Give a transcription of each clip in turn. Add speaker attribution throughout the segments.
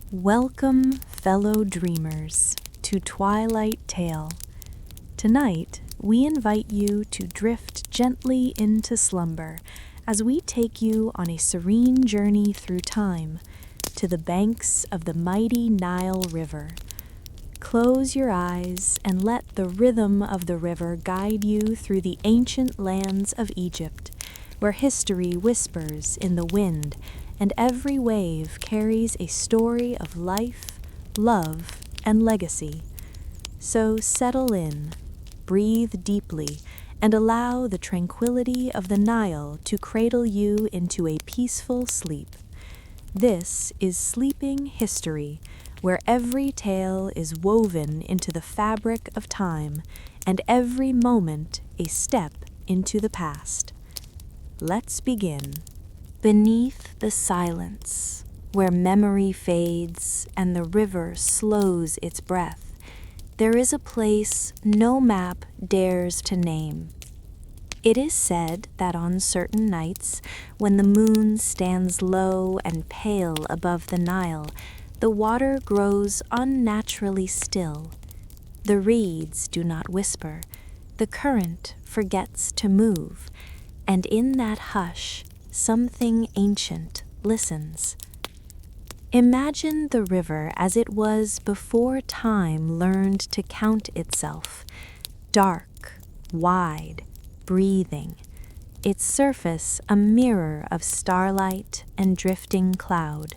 Speaker 1: Welcome, fellow dreamers, to Twilight Tale. Tonight, we invite you to drift gently into slumber as we take you on a serene journey through time to the banks of the mighty Nile River. Close your eyes and let the rhythm of the river guide you through the ancient lands of Egypt, where history whispers in the wind and every wave carries a story of life, love, and legacy. So settle in, breathe deeply, and allow the tranquility of the Nile to cradle you into a peaceful sleep. This is Sleeping History, where every tale is woven into the fabric of time and every moment a step into the past. Let's begin. Beneath the silence, where memory fades and the river slows its breath, there is a place no map dares to name. It is said that on certain nights, when the moon stands low and pale above the Nile, the water grows unnaturally still. The reeds do not whisper, the current forgets to move, and in that hush, something ancient listens. Imagine the river as it was before time learned to count itself, dark, wide, breathing, its surface a mirror of starlight and drifting cloud.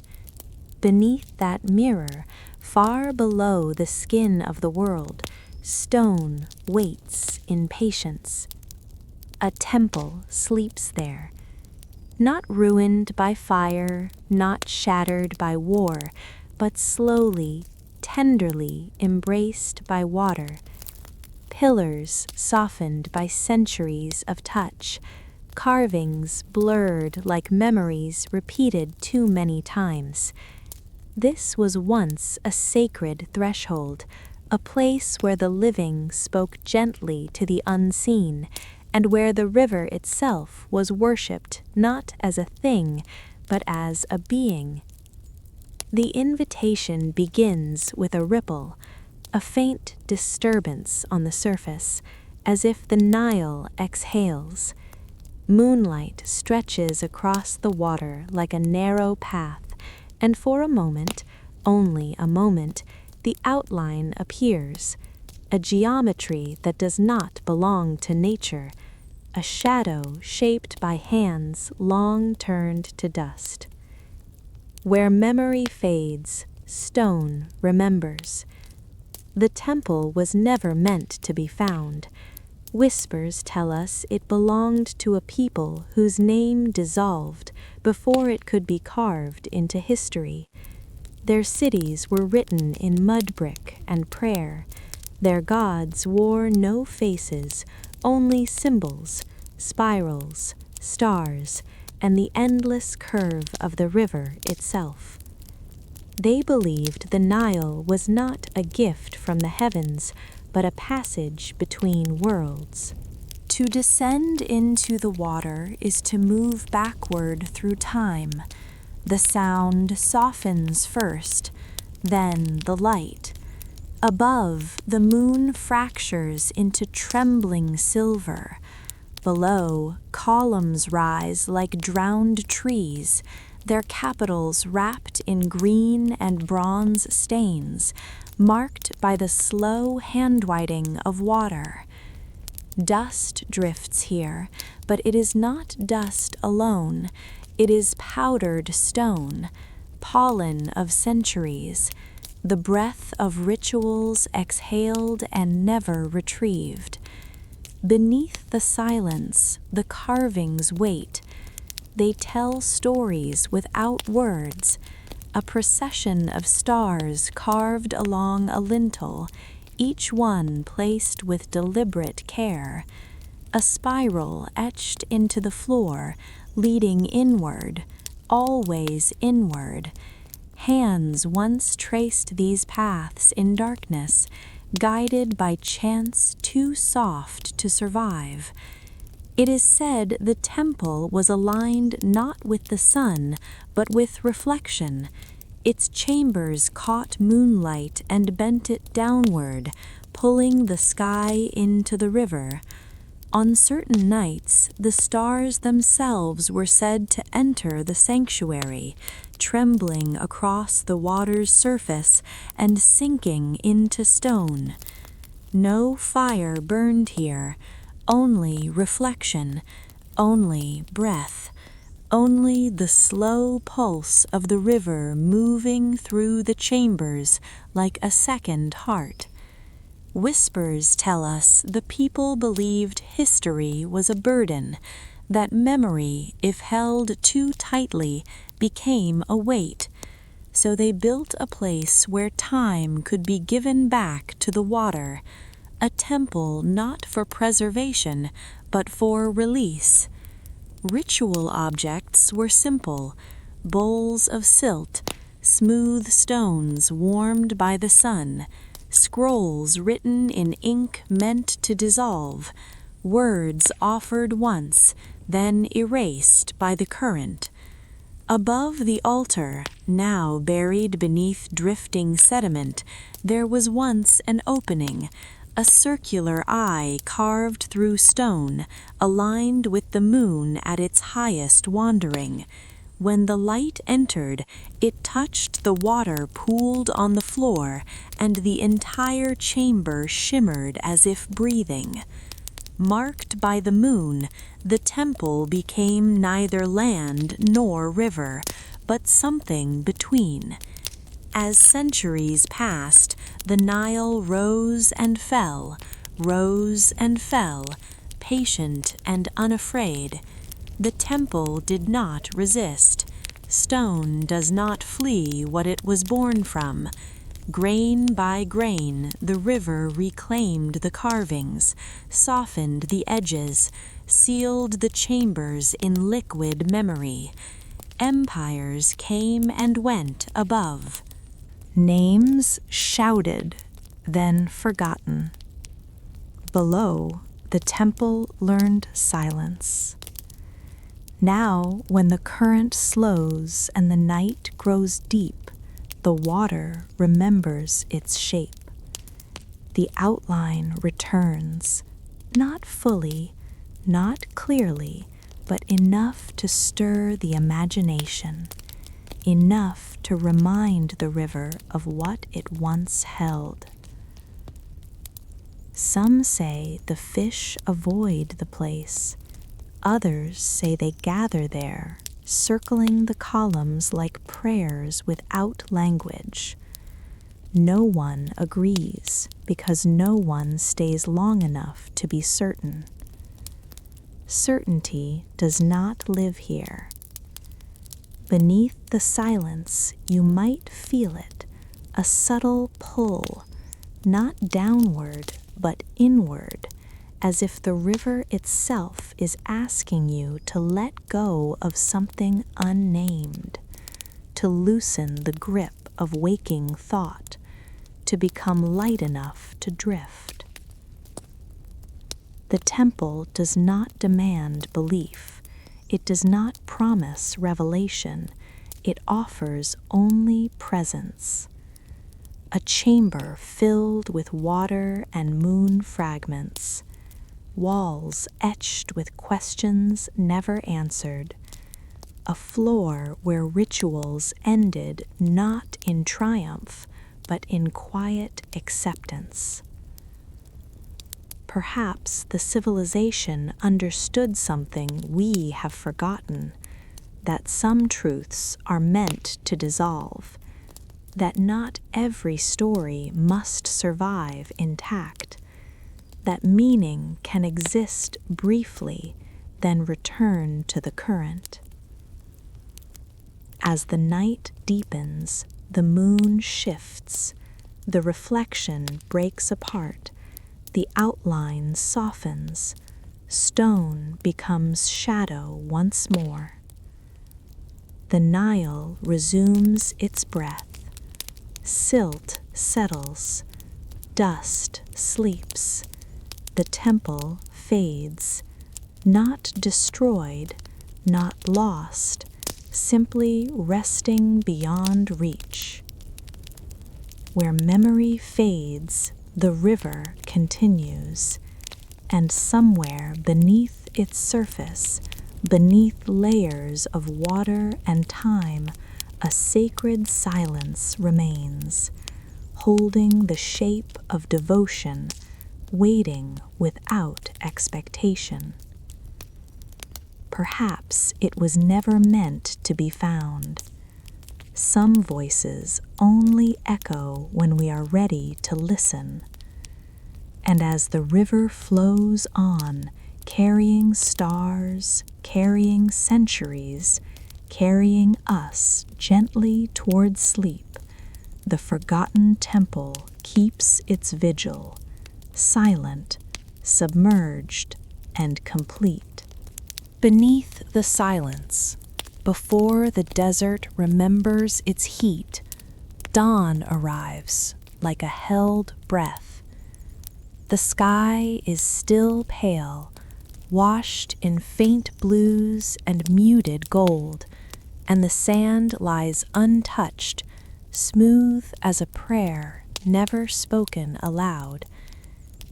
Speaker 1: Beneath that mirror, far below the skin of the world, stone waits in patience. A temple sleeps there, not ruined by fire, not shattered by war, but slowly, tenderly embraced by water. Pillars softened by centuries of touch, carvings blurred like memories repeated too many times. This was once a sacred threshold, a place where the living spoke gently to the unseen, and where the river itself was worshipped not as a thing, but as a being. The invitation begins with a ripple, a faint disturbance on the surface, as if the Nile exhales. Moonlight stretches across the water like a narrow path, and for a moment, only a moment, the outline appears, a geometry that does not belong to nature, a shadow shaped by hands long turned to dust. Where memory fades, stone remembers. The temple was never meant to be found. Whispers tell us it belonged to a people whose name dissolved before it could be carved into history. Their cities were written in mud brick and prayer. Their gods wore no faces, only symbols, spirals, stars, and the endless curve of the river itself. They believed the Nile was not a gift from the heavens, but a passage between worlds. To descend into the water is to move backward through time. The sound softens first, then the light. Above, the moon fractures into trembling silver. Below, columns rise like drowned trees, their capitals wrapped in green and bronze stains, marked by the slow handwriting of water. Dust drifts here, but it is not dust alone. It is powdered stone, pollen of centuries, the breath of rituals exhaled and never retrieved. Beneath the silence, the carvings wait. They tell stories without words, a procession of stars carved along a lintel, each one placed with deliberate care, a spiral etched into the floor, leading inward, always inward. Hands once traced these paths in darkness, guided by chance too soft to survive. It is said the temple was aligned not with the sun, but with reflection. Its chambers caught moonlight and bent it downward, pulling the sky into the river. On certain nights, the stars themselves were said to enter the sanctuary, trembling across the water's surface and sinking into stone. No fire burned here, only reflection, only breath, only the slow pulse of the river moving through the chambers like a second heart. Whispers tell us the people believed history was a burden, that memory, if held too tightly, became a weight. So they built a place where time could be given back to the water, a temple not for preservation, but for release. Ritual objects were simple: bowls of silt, smooth stones warmed by the sun, scrolls written in ink meant to dissolve, words offered once, then erased by the current. Above the altar, now buried beneath drifting sediment, there was once an opening, a circular eye carved through stone, aligned with the moon at its highest wandering. When the light entered, it touched the water pooled on the floor, and the entire chamber shimmered as if breathing. Marked by the moon, the temple became neither land nor river, but something between. As centuries passed, the Nile rose and fell, patient and unafraid. The temple did not resist. Stone does not flee what it was born from. Grain by grain, the river reclaimed the carvings, softened the edges, sealed the chambers in liquid memory. Empires came and went above. Names shouted, then forgotten. Below, the temple learned silence. Now, when the current slows and the night grows deep, the water remembers its shape. The outline returns, not fully, not clearly, but enough to stir the imagination, enough to remind the river of what it once held. Some say the fish avoid the place. Others say they gather there, circling the columns like prayers without language. No one agrees, because no one stays long enough to be certain. Certainty does not live here. Beneath the silence, you might feel it, a subtle pull, not downward, but inward, as if the river itself is asking you to let go of something unnamed, to loosen the grip of waking thought, to become light enough to drift. The temple does not demand belief. It does not promise revelation. It offers only presence. A chamber filled with water and moon fragments, walls etched with questions never answered, a floor where rituals ended not in triumph, but in quiet acceptance. Perhaps the civilization understood something we have forgotten, that some truths are meant to dissolve, that not every story must survive intact, that meaning can exist briefly, then return to the current. As the night deepens, the moon shifts, the reflection breaks apart, the outline softens, stone becomes shadow once more. The Nile resumes its breath, silt settles, dust sleeps, the temple fades, not destroyed, not lost, simply resting beyond reach. Where memory fades, the river continues, and somewhere beneath its surface, beneath layers of water and time, a sacred silence remains, holding the shape of devotion, waiting without expectation. Perhaps it was never meant to be found. Some voices only echo when we are ready to listen. And as the river flows on, carrying stars, carrying centuries, carrying us gently towards sleep, the forgotten temple keeps its vigil, silent, submerged, and complete. Beneath the silence, before the desert remembers its heat, dawn arrives like a held breath. The sky is still pale, washed in faint blues and muted gold, and the sand lies untouched, smooth as a prayer never spoken aloud.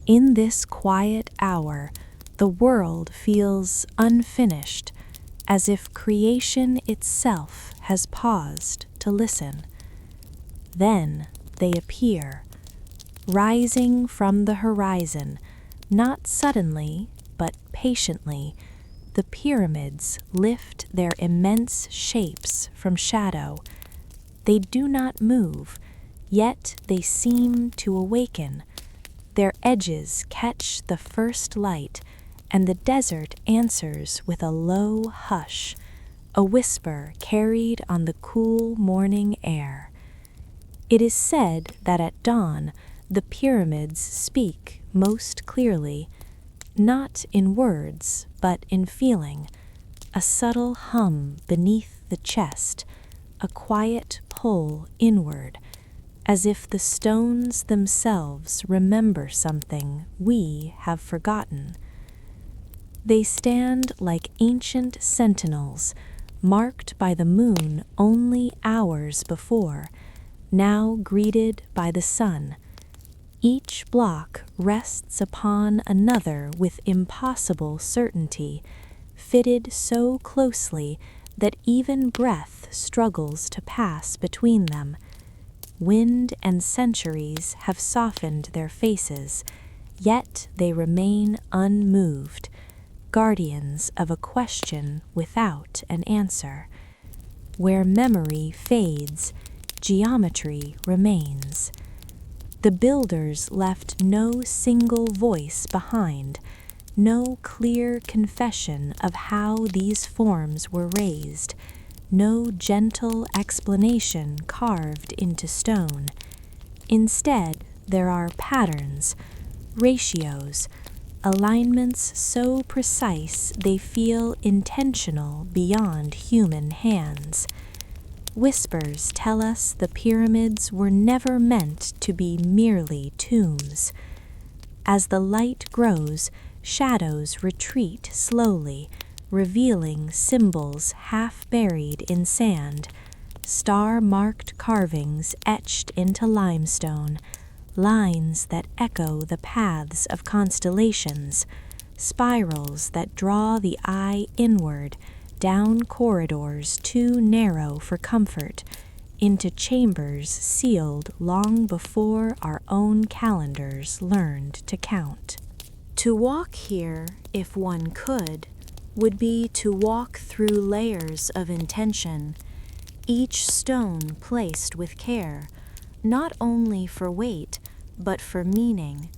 Speaker 1: In this quiet hour, the world feels unfinished, as if creation itself has paused to listen. Then they appear, rising from the horizon, not suddenly, but patiently. The pyramids lift their immense shapes from shadow. They do not move, yet they seem to awaken. Their edges catch the first light, and the desert answers with a low hush, a whisper carried on the cool morning air. It is said that at dawn the pyramids speak most clearly, not in words, but in feeling, a subtle hum beneath the chest, a quiet pull inward, as if the stones themselves remember something we have forgotten. They stand like ancient sentinels, marked by the moon only hours before, now greeted by the sun. Each block rests upon another with impossible certainty, fitted so closely that even breath struggles to pass between them. Wind and centuries have softened their faces, yet they remain unmoved, guardians of a question without an answer. Where memory fades, geometry remains. The builders left no single voice behind, no clear confession of how these forms were raised, no gentle explanation carved into stone. Instead, there are patterns, ratios, alignments so precise they feel intentional beyond human hands. Whispers tell us the pyramids were never meant to be merely tombs. As the light grows, shadows retreat slowly, revealing symbols half buried in sand, star-marked carvings etched into limestone, lines that echo the paths of constellations, spirals that draw the eye inward, down corridors too narrow for comfort, into chambers sealed long before our own calendars learned to count. To walk here, if one could, would be to walk through layers of intention, each stone placed with care, not only for weight, but for meaning.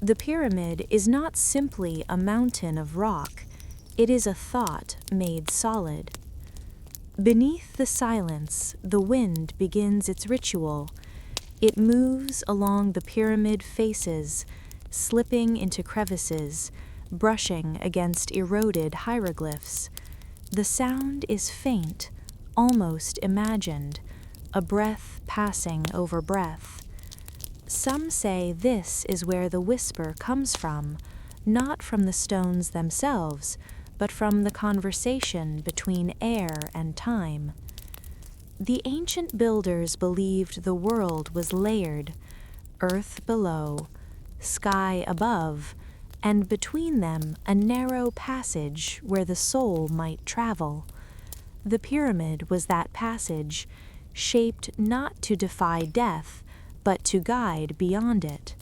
Speaker 1: The pyramid is not simply a mountain of rock, it is a thought made solid. Beneath the silence, the wind begins its ritual. It moves along the pyramid faces, slipping into crevices, brushing against eroded hieroglyphs. The sound is faint, almost imagined, a breath passing over breath. Some say this is where the whisper comes from, not from the stones themselves, but from the conversation between air and time. The ancient builders believed the world was layered, earth below, sky above, and between them a narrow passage where the soul might travel. The pyramid was that passage, shaped not to defy death, but to guide beyond it.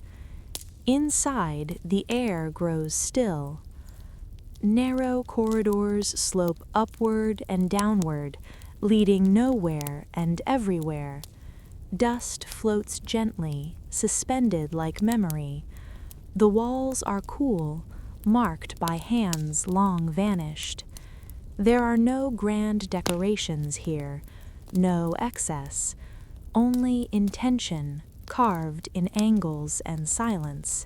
Speaker 1: Inside, the air grows still. Narrow corridors slope upward and downward, leading nowhere and everywhere. Dust floats gently, suspended like memory. The walls are cool, marked by hands long vanished. There are no grand decorations here, no excess, only intention carved in angles and silence.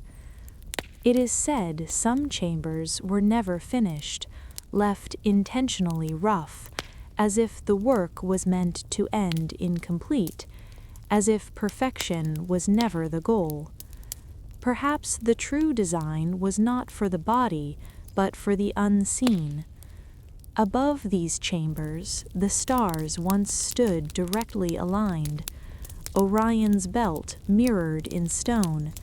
Speaker 1: It is said some chambers were never finished, left intentionally rough, as if the work was meant to end incomplete, as if perfection was never the goal. Perhaps the true design was not for the body, but for the unseen. Above these chambers, the stars once stood directly aligned, Orion's belt mirrored in stone,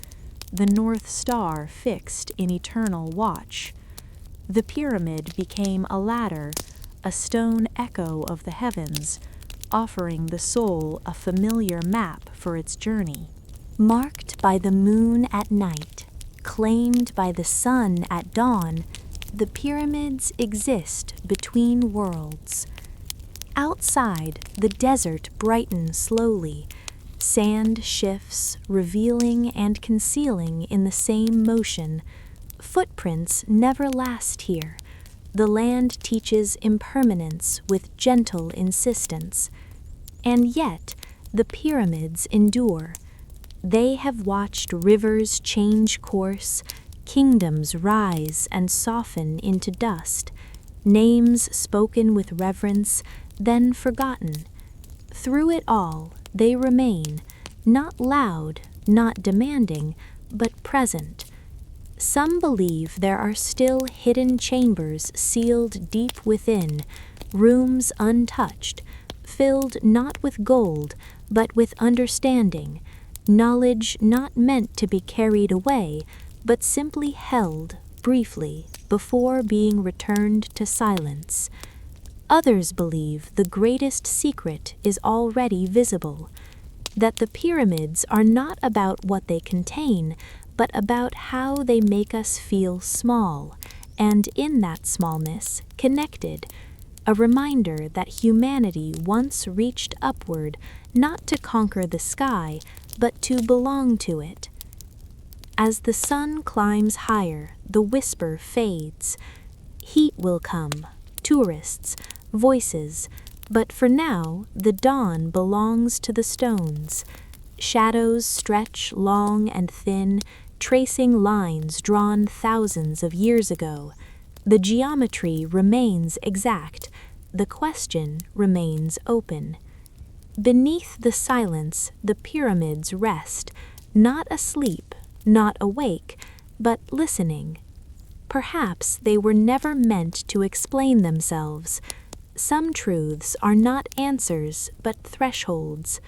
Speaker 1: the North Star fixed in eternal watch. The pyramid became a ladder, a stone echo of the heavens, offering the soul a familiar map for its journey. Marked by the moon at night, claimed by the sun at dawn, the pyramids exist between worlds. Outside, the desert brightens slowly. Sand shifts, revealing and concealing in the same motion. Footprints never last here. The land teaches impermanence with gentle insistence. And yet, the pyramids endure. They have watched rivers change course, kingdoms rise and soften into dust, names spoken with reverence, then forgotten. Through it all, they remain, not loud, not demanding, but present. Some believe there are still hidden chambers sealed deep within, rooms untouched, filled not with gold, but with understanding, knowledge not meant to be carried away, but simply held, briefly, before being returned to silence. Others believe the greatest secret is already visible, that the pyramids are not about what they contain, but about how they make us feel small, and in that smallness, connected, a reminder that humanity once reached upward, not to conquer the sky, but to belong to it. As the sun climbs higher, the whisper fades. Heat will come, tourists, voices, but for now, the dawn belongs to the stones. Shadows stretch long and thin, tracing lines drawn thousands of years ago. The geometry remains exact, the question remains open. Beneath the silence, the pyramids rest, not asleep, not awake, but listening. Perhaps they were never meant to explain themselves. Some truths are not answers, but thresholds.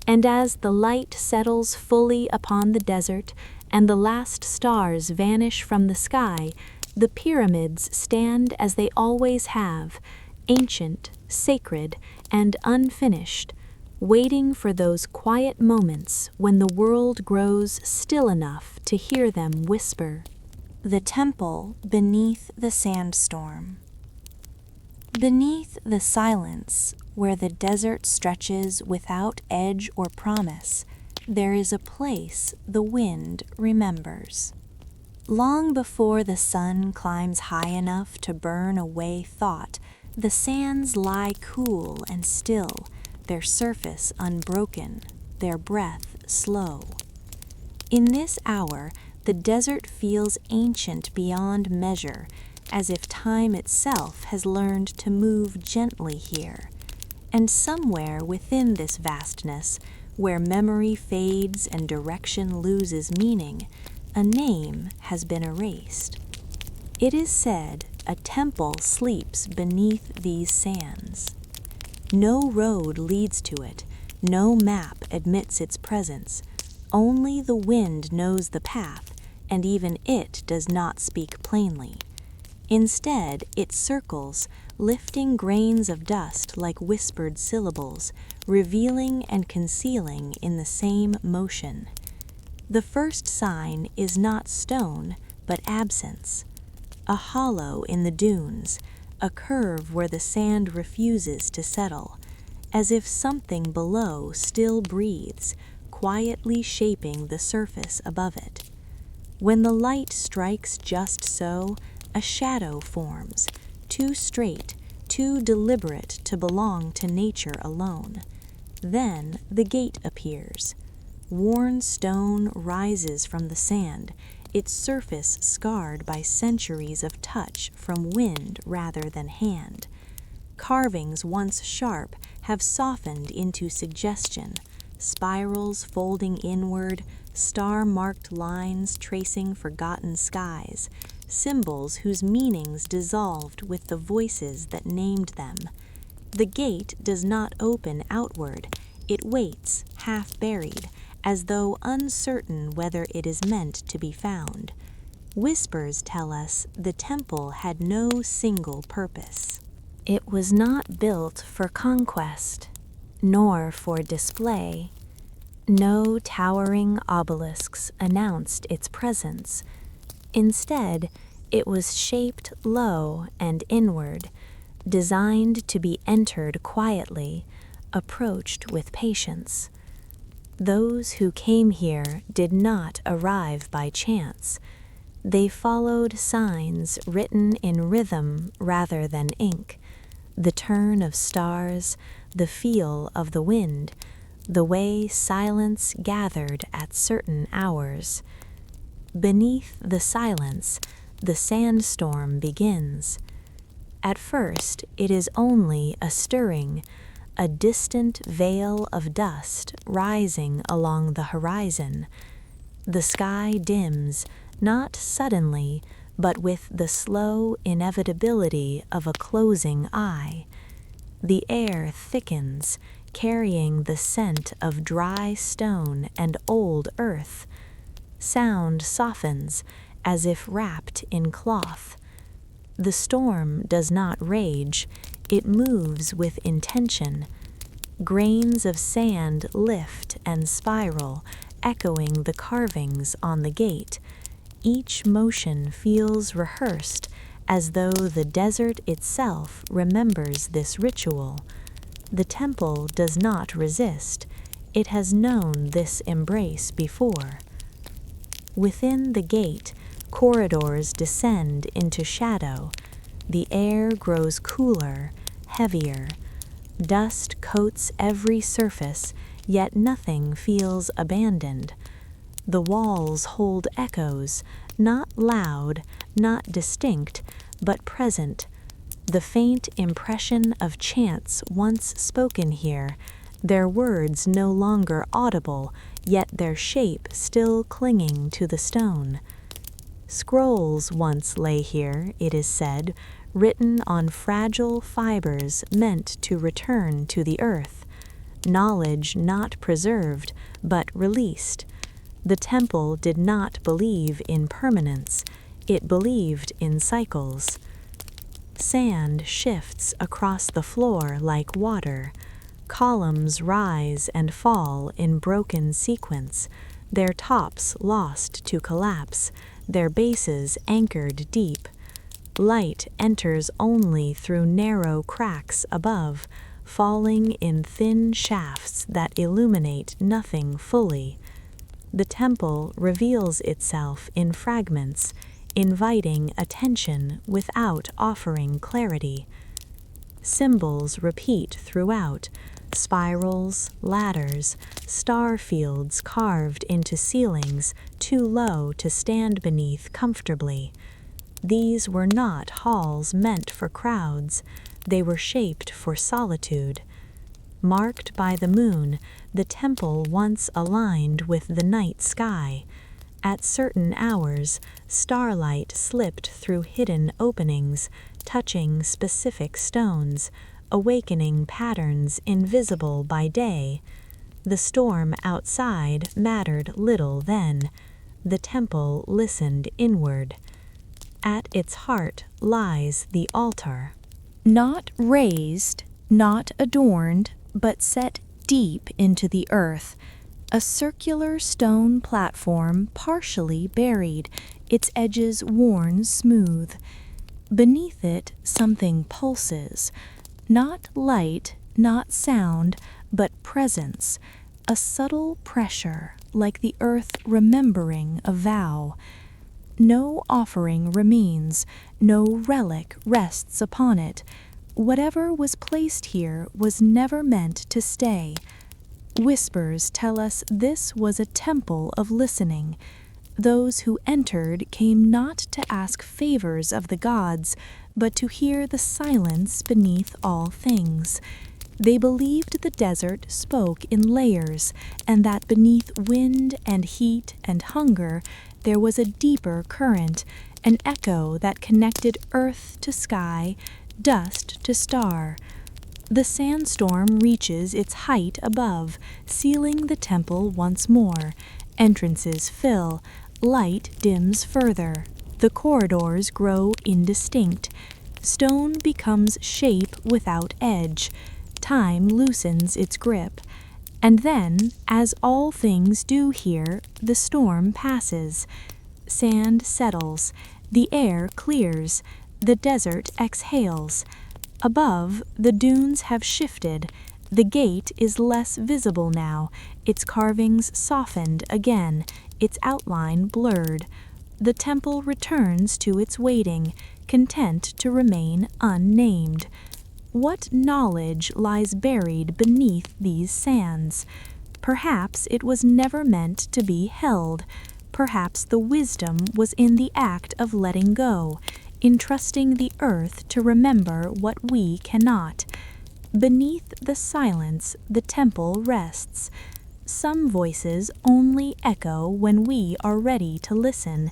Speaker 1: And as the light settles fully upon the desert and the last stars vanish from the sky, the pyramids stand as they always have, ancient, sacred, and unfinished, waiting for those quiet moments when the world grows still enough to hear them whisper. The temple beneath the sandstorm. Beneath the silence, where the desert stretches without edge or promise, there is a place the wind remembers. Long before the sun climbs high enough to burn away thought, the sands lie cool and still, their surface unbroken, their breath slow. In this hour, the desert feels ancient beyond measure, as if time itself has learned to move gently here. And somewhere within this vastness, where memory fades and direction loses meaning, a name has been erased. It is said a temple sleeps beneath these sands. No road leads to it, no map admits its presence. Only the wind knows the path, and even it does not speak plainly. Instead, it circles, lifting grains of dust like whispered syllables, revealing and concealing in the same motion. The first sign is not stone, but absence. A hollow in the dunes, a curve where the sand refuses to settle, as if something below still breathes, quietly shaping the surface above it. When the light strikes just so, a shadow forms, too straight, too deliberate to belong to nature alone. Then the gate appears. Worn stone rises from the sand, its surface scarred by centuries of touch from wind rather than hand. Carvings once sharp have softened into suggestion, spirals folding inward, star-marked lines tracing forgotten skies, symbols whose meanings dissolved with the voices that named them. The gate does not open outward, it waits, half buried, as though uncertain whether it is meant to be found. Whispers tell us the temple had no single purpose. It was not built for conquest, nor for display. No towering obelisks announced its presence. Instead, it was shaped low and inward, designed to be entered quietly, approached with patience. Those who came here did not arrive by chance. They followed signs written in rhythm rather than ink, the turn of stars, the feel of the wind, the way silence gathered at certain hours. Beneath the silence, the sandstorm begins. At first, it is only a stirring, a distant veil of dust rising along the horizon. The sky dims, not suddenly, but with the slow inevitability of a closing eye. The air thickens, carrying the scent of dry stone and old earth. Sound softens, as if wrapped in cloth. The storm does not rage, it moves with intention. Grains of sand lift and spiral, echoing the carvings on the gate. Each motion feels rehearsed, as though the desert itself remembers this ritual. The temple does not resist, it has known this embrace before. Within the gate, corridors descend into shadow. The air grows cooler, heavier. Dust coats every surface, yet nothing feels abandoned. The walls hold echoes, not loud, not distinct, but present. The faint impression of chants once spoken here, their words no longer audible, yet their shape still clinging to the stone. Scrolls once lay here, it is said, written on fragile fibers meant to return to the earth. Knowledge not preserved, but released. The temple did not believe in permanence, it believed in cycles. Sand shifts across the floor like water. Columns rise and fall in broken sequence, their tops lost to collapse, their bases anchored deep. Light enters only through narrow cracks above, falling in thin shafts that illuminate nothing fully. The temple reveals itself in fragments, inviting attention without offering clarity. Symbols repeat throughout, spirals, ladders, star fields carved into ceilings too low to stand beneath comfortably. These were not halls meant for crowds, they were shaped for solitude. Marked by the moon, the temple once aligned with the night sky. At certain hours, starlight slipped through hidden openings, touching specific stones, awakening patterns invisible by day. The storm outside mattered little then. The temple listened inward. At its heart lies the altar. Not raised, not adorned, but set deep into the earth. A circular stone platform partially buried, its edges worn smooth. Beneath it something pulses. Not light, not sound, but presence. A subtle pressure, like the earth remembering a vow. No offering remains, no relic rests upon it. Whatever was placed here was never meant to stay. Whispers tell us this was a temple of listening. Those who entered came not to ask favors of the gods, but to hear the silence beneath all things. They believed the desert spoke in layers, and that beneath wind and heat and hunger there was a deeper current, an echo that connected earth to sky, dust to star. The sandstorm reaches its height above, sealing the temple once more. Entrances fill, light dims further. The corridors grow indistinct. Stone becomes shape without edge. Time loosens its grip. And then, as all things do here, the storm passes. Sand settles. The air clears. The desert exhales. Above, the dunes have shifted. The gate is less visible now, its carvings softened again, its outline blurred. The temple returns to its waiting, content to remain unnamed. What knowledge lies buried beneath these sands? Perhaps it was never meant to be held. Perhaps the wisdom was in the act of letting go, entrusting the earth to remember what we cannot. Beneath the silence, the temple rests. Some voices only echo when we are ready to listen.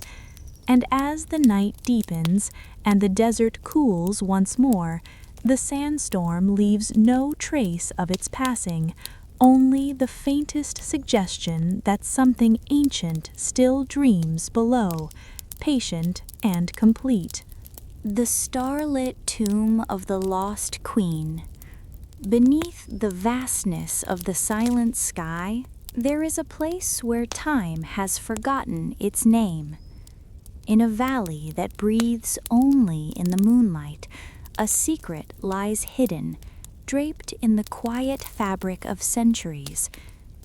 Speaker 1: And as the night deepens and the desert cools once more, the sandstorm leaves no trace of its passing, only the faintest suggestion that something ancient still dreams below, patient and complete. The starlit tomb of the lost queen. Beneath the vastness of the silent sky, there is a place where time has forgotten its name. In a valley that breathes only in the moonlight, a secret lies hidden, draped in the quiet fabric of centuries.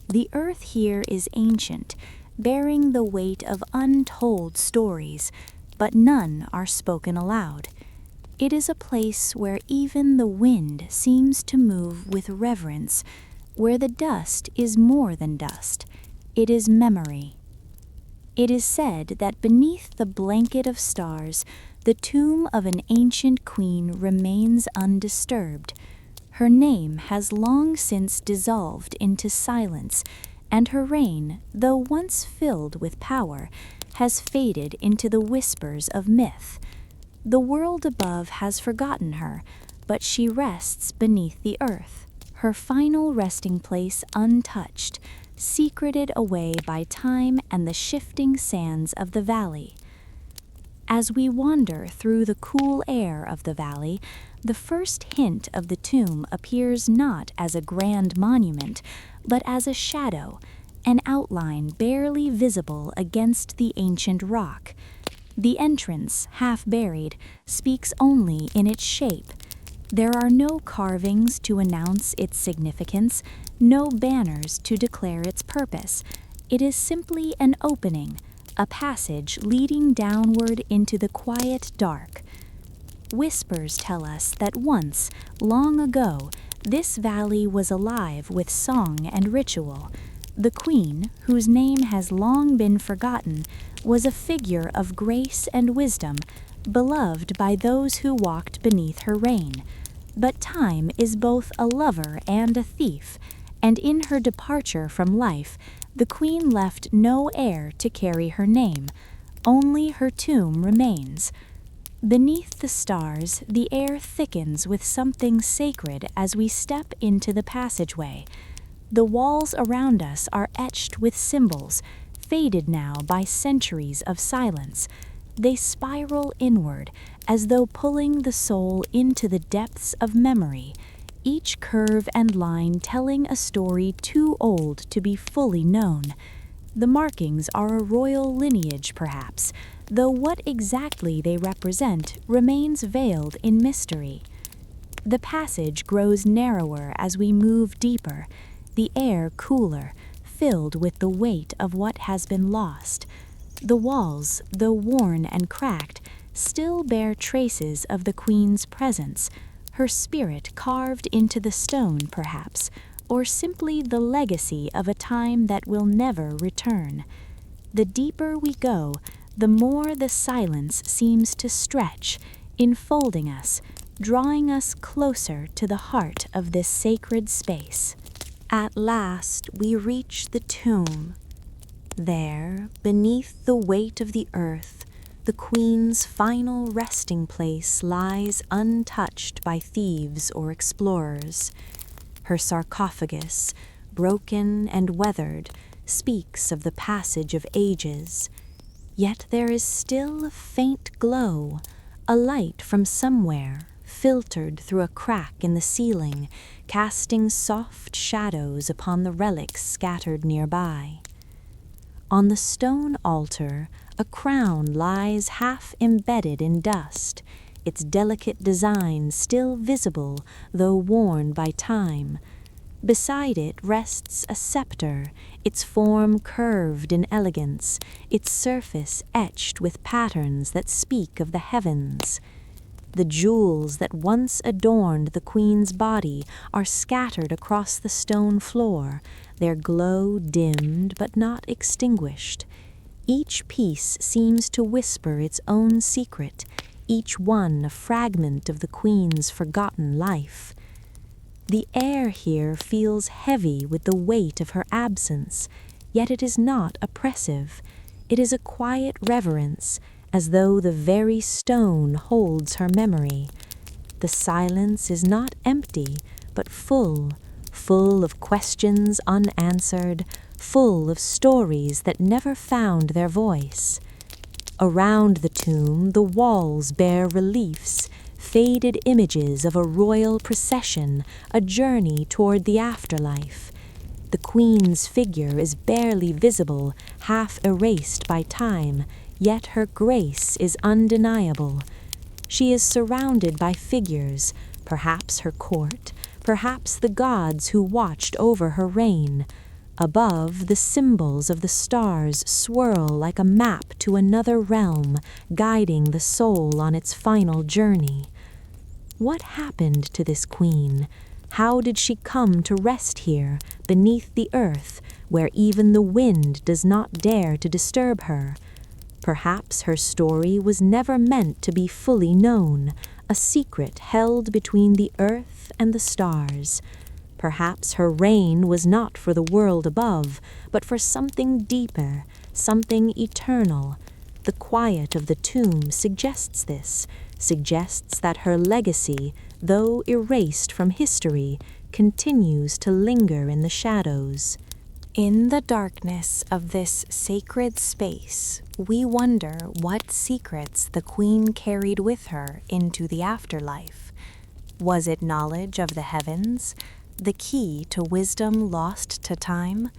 Speaker 1: The earth here is ancient, bearing the weight of untold stories, but none are spoken aloud. It is a place where even the wind seems to move with reverence, where the dust is more than dust. It is memory. It is said that beneath the blanket of stars, the tomb of an ancient queen remains undisturbed. Her name has long since dissolved into silence, and her reign, though once filled with power, has faded into the whispers of myth. The world above has forgotten her, but she rests beneath the earth, her final resting place untouched, secreted away by time and the shifting sands of the valley. As we wander through the cool air of the valley, the first hint of the tomb appears not as a grand monument, but as a shadow, an outline barely visible against the ancient rock. The entrance, half buried, speaks only in its shape. There are no carvings to announce its significance, no banners to declare its purpose. It is simply an opening, a passage leading downward into the quiet dark. Whispers tell us that once, long ago, this valley was alive with song and ritual. The queen, whose name has long been forgotten, was a figure of grace and wisdom, beloved by those who walked beneath her reign. But time is both a lover and a thief, and in her departure from life, The queen left no heir to carry her name, only her tomb remains. Beneath the stars, the air thickens with something sacred as we step into the passageway. The walls around us are etched with symbols, faded now by centuries of silence. They spiral inward, as though pulling the soul into the depths of memory, each curve and line telling a story too old to be fully known. The markings are a royal lineage, perhaps, though what exactly they represent remains veiled in mystery. The passage grows narrower as we move deeper, the air cooler, filled with the weight of what has been lost. The walls, though worn and cracked, still bear traces of the queen's presence, her spirit carved into the stone, perhaps, or simply the legacy of a time that will never return. The deeper we go, the more the silence seems to stretch, enfolding us, drawing us closer to the heart of this sacred space. At last we reach the tomb. There, beneath the weight of the earth, the queen's final resting place lies untouched by thieves or explorers. Her sarcophagus, broken and weathered, speaks of the passage of ages. Yet there is still a faint glow, a light from somewhere, filtered through a crack in the ceiling, casting soft shadows upon the relics scattered nearby. On the stone altar, a crown lies half embedded in dust, its delicate design still visible, though worn by time. Beside it rests a scepter, its form curved in elegance, its surface etched with patterns that speak of the heavens. The jewels that once adorned the queen's body are scattered across the stone floor, their glow dimmed but not extinguished. Each piece seems to whisper its own secret, each one a fragment of the queen's forgotten life. The air here feels heavy with the weight of her absence, yet it is not oppressive. It is a quiet reverence, as though the very stone holds her memory. The silence is not empty, but full of questions unanswered, full of stories that never found their voice. Around the tomb, the walls bear reliefs, faded images of a royal procession, a journey toward the afterlife. The queen's figure is barely visible, half erased by time, yet her grace is undeniable. She is surrounded by figures, perhaps her court, perhaps the gods who watched over her reign. Above, the symbols of the stars swirl like a map to another realm, guiding the soul on its final journey. What happened to this queen? How did she come to rest here, beneath the earth, where even the wind does not dare to disturb her? Perhaps her story was never meant to be fully known, a secret held between the earth and the stars. Perhaps her reign was not for the world above, but for something deeper, something eternal. The quiet of the tomb suggests this, suggests that her legacy, though erased from history, continues to linger in the shadows. In the darkness of this sacred space, we wonder what secrets the queen carried with her into the afterlife. Was it knowledge of the heavens, the key to wisdom lost to time?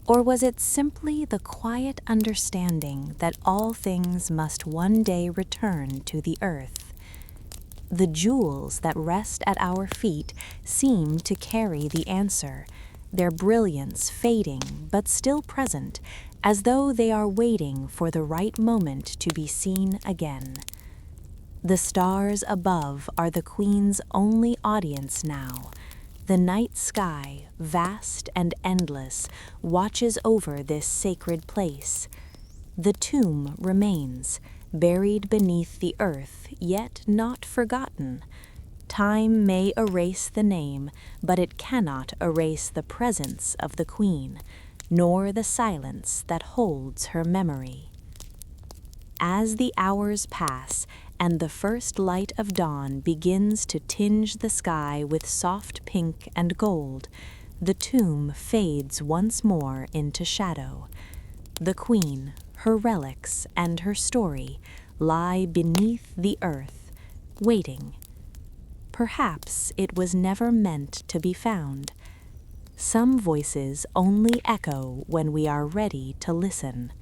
Speaker 1: Or was it simply the quiet understanding that all things must one day return to the earth? The jewels that rest at our feet seem to carry the answer, their brilliance fading but still present, as though they are waiting for the right moment to be seen again. The stars above are the queen's only audience now. The night sky, vast and endless, watches over this sacred place. The tomb remains, buried beneath the earth, yet not forgotten. Time may erase the name, but it cannot erase the presence of the queen. nor the silence that holds her memory. As the hours pass and the first light of dawn begins to tinge the sky with soft pink and gold, the tomb fades once more into shadow. The queen, her relics, and her story lie beneath the earth, waiting. Perhaps it was never meant to be found. Some voices only echo when we are ready to listen.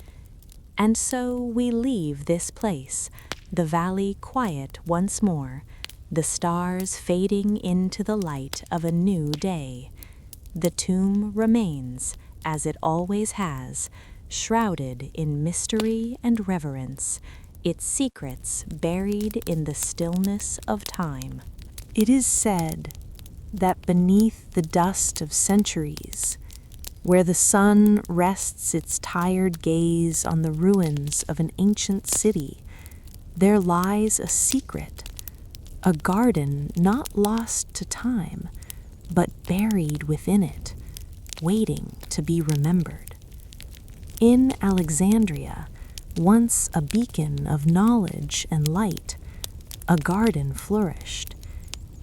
Speaker 1: And so we leave this place, the valley quiet once more, the stars fading into the light of a new day. The tomb remains, as it always has, shrouded in mystery and reverence, its secrets buried in the stillness of time. It is said that beneath the dust of centuries, where the sun rests its tired gaze on the ruins of an ancient city, there lies a secret, a garden not lost to time, but buried within it, waiting to be remembered. In Alexandria, once a beacon of knowledge and light, a garden flourished.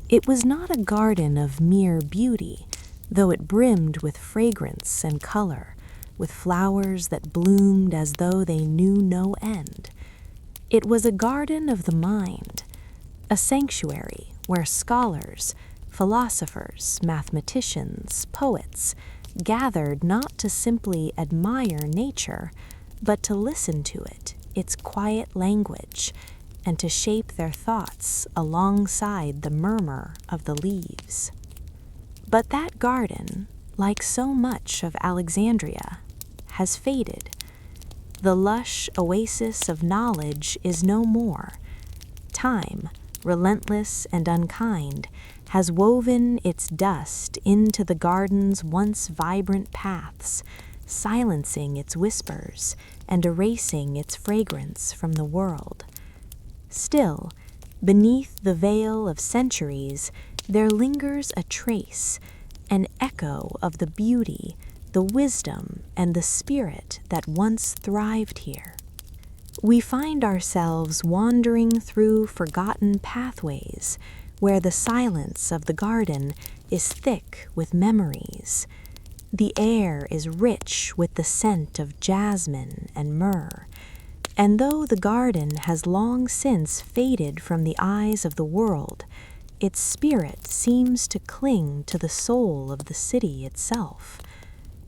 Speaker 1: It was not a garden of mere beauty, though it brimmed with fragrance and color, with flowers that bloomed as though they knew no end. It was a garden of the mind, a sanctuary where scholars, philosophers, mathematicians, poets gathered not to simply admire nature, but to listen to it, its quiet language, and to shape their thoughts alongside the murmur of the leaves. But that garden, like so much of Alexandria, has faded. The lush oasis of knowledge is no more. Time, relentless and unkind, has woven its dust into the garden's once vibrant paths, silencing its whispers and erasing its fragrance from the world. Still, beneath the veil of centuries, there lingers a trace, an echo of the beauty, the wisdom, and the spirit that once thrived here. We find ourselves wandering through forgotten pathways, where the silence of the garden is thick with memories. The air is rich with the scent of jasmine and myrrh, and though the garden has long since faded from the eyes of the world, its spirit seems to cling to the soul of the city itself.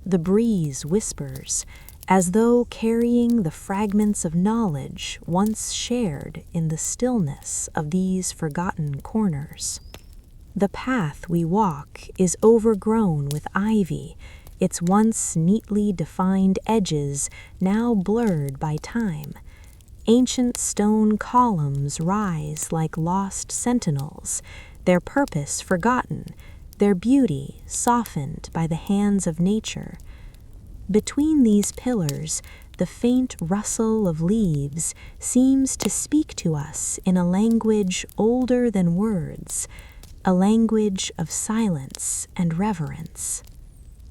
Speaker 1: The breeze whispers, as though carrying the fragments of knowledge once shared in the stillness of these forgotten corners. The path we walk is overgrown with ivy, its once neatly defined edges now blurred by time. Ancient stone columns rise like lost sentinels, their purpose forgotten, their beauty softened by the hands of nature. Between these pillars, the faint rustle of leaves seems to speak to us in a language older than words, a language of silence and reverence.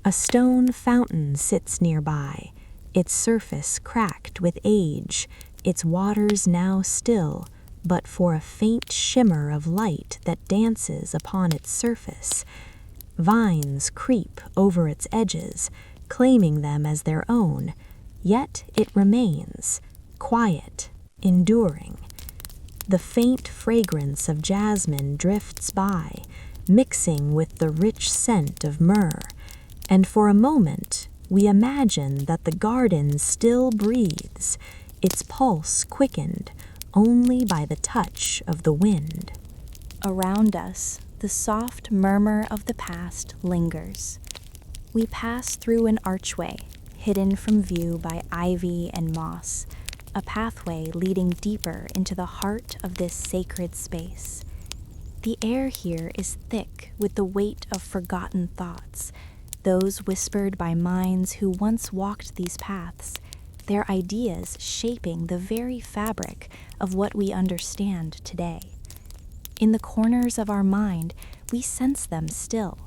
Speaker 1: A stone fountain sits nearby, its surface cracked with age, its waters now still, but for a faint shimmer of light that dances upon its surface. Vines creep over its edges, claiming them as their own, yet it remains, quiet, enduring. The faint fragrance of jasmine drifts by, mixing with the rich scent of myrrh, and for a moment we imagine that the garden still breathes, its pulse quickened only by the touch of the wind. Around us, the soft murmur of the past lingers. We pass through an archway, hidden from view by ivy and moss, a pathway leading deeper into the heart of this sacred space. The air here is thick with the weight of forgotten thoughts, those whispered by minds who once walked these paths, their ideas shaping the very fabric of what we understand today. In the corners of our mind, we sense them still,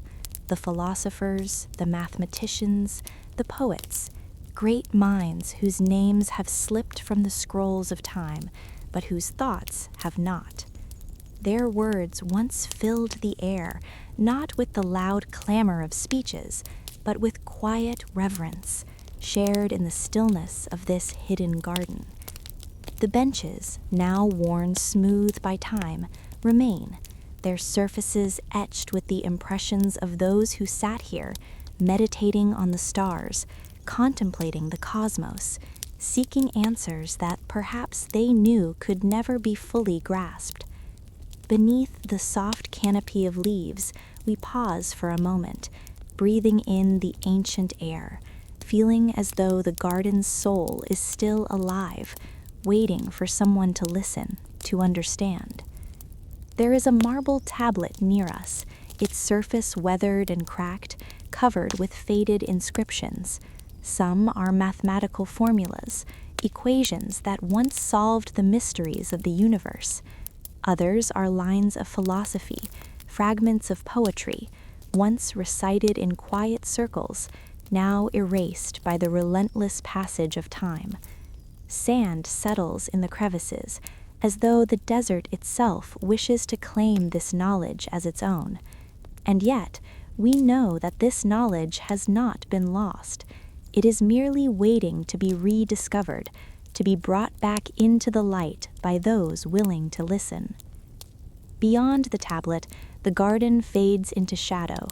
Speaker 1: the philosophers, the mathematicians, the poets, great minds whose names have slipped from the scrolls of time, but whose thoughts have not. Their words once filled the air, not with the loud clamor of speeches, but with quiet reverence, shared in the stillness of this hidden garden. The benches, now worn smooth by time, remain, their surfaces etched with the impressions of those who sat here, meditating on the stars, contemplating the cosmos, seeking answers that perhaps they knew could never be fully grasped. Beneath the soft canopy of leaves, we pause for a moment, breathing in the ancient air, feeling as though the garden's soul is still alive, waiting for someone to listen, to understand. There is a marble tablet near us, its surface weathered and cracked, covered with faded inscriptions. Some are mathematical formulas, equations that once solved the mysteries of the universe. Others are lines of philosophy, fragments of poetry, once recited in quiet circles, now erased by the relentless passage of time. Sand settles in the crevices, as though the desert itself wishes to claim this knowledge as its own. And yet, we know that this knowledge has not been lost. It is merely waiting to be rediscovered, to be brought back into the light by those willing to listen. Beyond the tablet, the garden fades into shadow.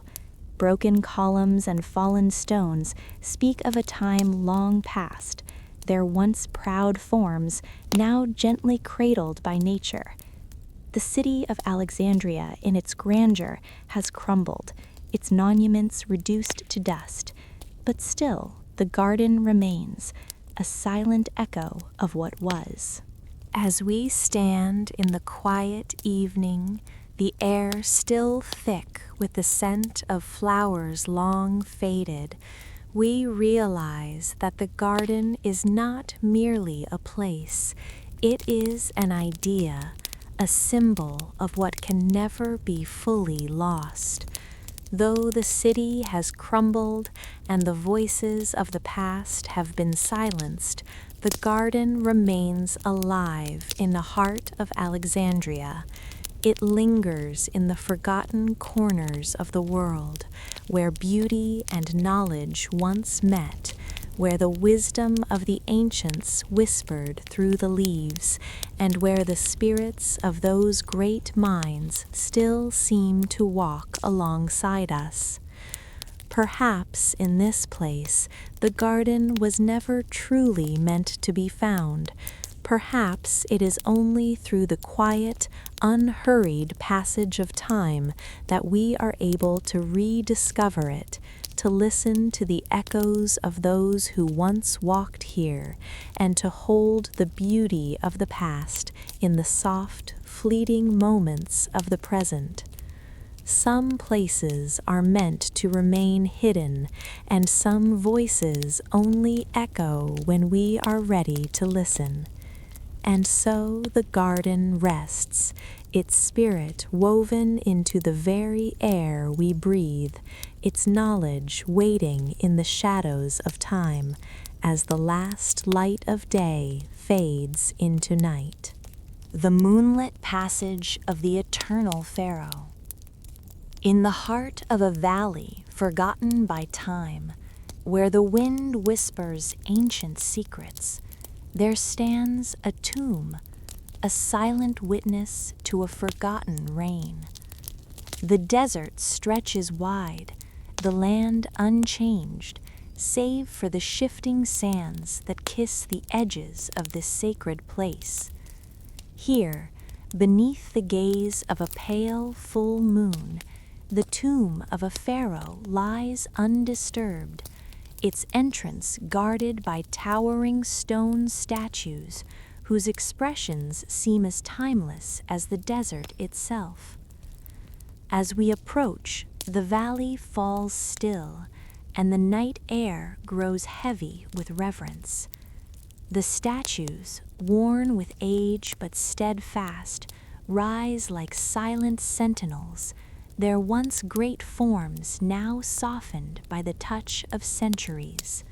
Speaker 1: Broken columns and fallen stones speak of a time long past, their once proud forms now gently cradled by nature. The city of Alexandria in its grandeur has crumbled, its monuments reduced to dust, but still the garden remains, a silent echo of what was. As we stand in the quiet evening, the air still thick with the scent of flowers long faded, we realize that the garden is not merely a place, it is an idea, a symbol of what can never be fully lost. Though the city has crumbled and the voices of the past have been silenced, the garden remains alive in the heart of Alexandria. It lingers in the forgotten corners of the world, where beauty and knowledge once met, where the wisdom of the ancients whispered through the leaves, and where the spirits of those great minds still seem to walk alongside us. Perhaps in this place the garden was never truly meant to be found. Perhaps it is only through the quiet, unhurried passage of time that we are able to rediscover it, to listen to the echoes of those who once walked here, and to hold the beauty of the past in the soft, fleeting moments of the present. Some places are meant to remain hidden, and some voices only echo when we are ready to listen. And so the garden rests, its spirit woven into the very air we breathe, its knowledge waiting in the shadows of time as the last light of day fades into night. The moonlit passage of the eternal Pharaoh. In the heart of a valley forgotten by time, where the wind whispers ancient secrets, there stands a tomb, a silent witness to a forgotten reign. The desert stretches wide, the land unchanged, save for the shifting sands that kiss the edges of this sacred place. Here, beneath the gaze of a pale, full moon, the tomb of a pharaoh lies undisturbed, its entrance guarded by towering stone statues whose expressions seem as timeless as the desert itself. As we approach, the valley falls still, and the night air grows heavy with reverence. The statues, worn with age but steadfast, rise like silent sentinels, their once great forms now softened by the touch of centuries.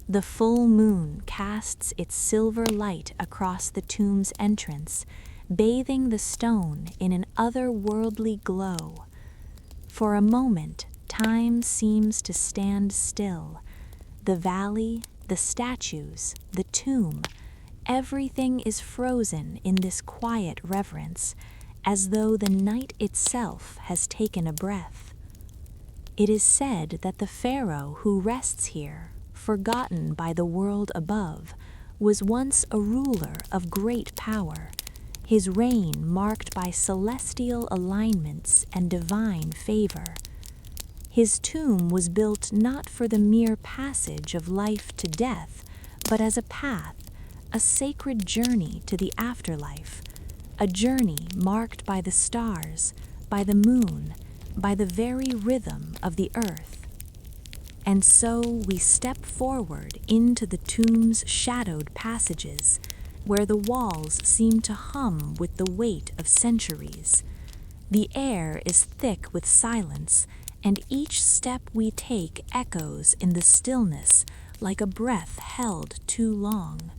Speaker 1: The full moon casts its silver light across the tomb's entrance, bathing the stone in an otherworldly glow. For a moment, time seems to stand still. The valley, the statues, the tomb, everything is frozen in this quiet reverence, as though the night itself has taken a breath. It is said that the pharaoh who rests here, forgotten by the world above, was once a ruler of great power, his reign marked by celestial alignments and divine favor. His tomb was built not for the mere passage of life to death, but as a path, a sacred journey to the afterlife, a journey marked by the stars, by the moon, by the very rhythm of the earth. And so we step forward into the tomb's shadowed passages, where the walls seem to hum with the weight of centuries. The air is thick with silence, and each step we take echoes in the stillness like a breath held too long.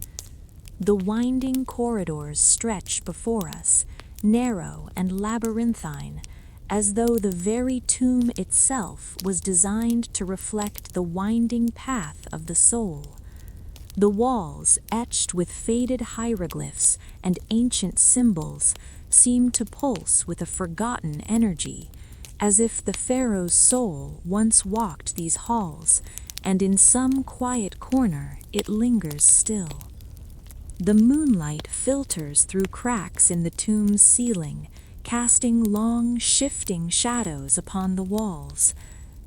Speaker 1: The winding corridors stretch before us, narrow and labyrinthine, as though the very tomb itself was designed to reflect the winding path of the soul. The walls, etched with faded hieroglyphs and ancient symbols, seem to pulse with a forgotten energy, as if the pharaoh's soul once walked these halls, and in some quiet corner it lingers still. The moonlight filters through cracks in the tomb's ceiling, casting long, shifting shadows upon the walls.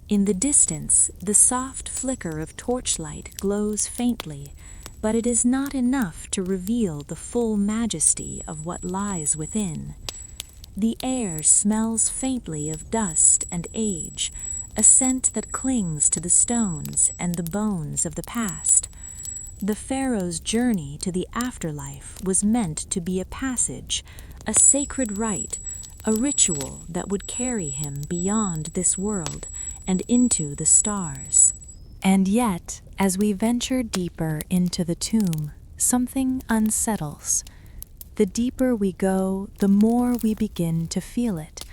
Speaker 1: In the distance, the soft flicker of torchlight glows faintly, but it is not enough to reveal the full majesty of what lies within. The air smells faintly of dust and age, a scent that clings to the stones and the bones of the past. The pharaoh's journey to the afterlife was meant to be a passage, a sacred rite, a ritual that would carry him beyond this world and into the stars. And yet, as we venture deeper into the tomb, something unsettles. The deeper we go, the more we begin to feel it,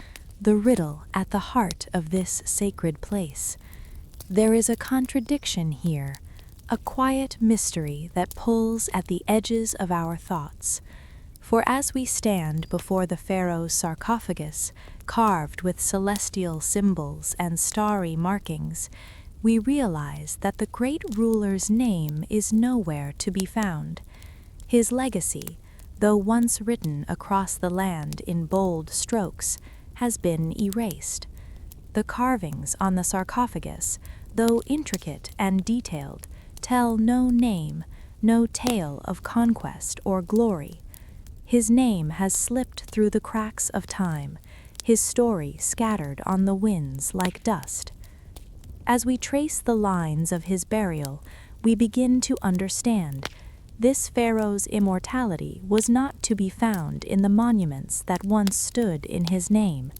Speaker 1: the riddle at the heart of this sacred place. There is a contradiction here, a quiet mystery that pulls at the edges of our thoughts. For as we stand before the pharaoh's sarcophagus, carved with celestial symbols and starry markings, we realize that the great ruler's name is nowhere to be found. His legacy, though once written across the land in bold strokes, has been erased. The carvings on the sarcophagus, though intricate and detailed, tell no name, no tale of conquest or glory. His name has slipped through the cracks of time, his story scattered on the winds like dust. As we trace the lines of his burial, we begin to understand this pharaoh's immortality was not to be found in the monuments that once stood in his name.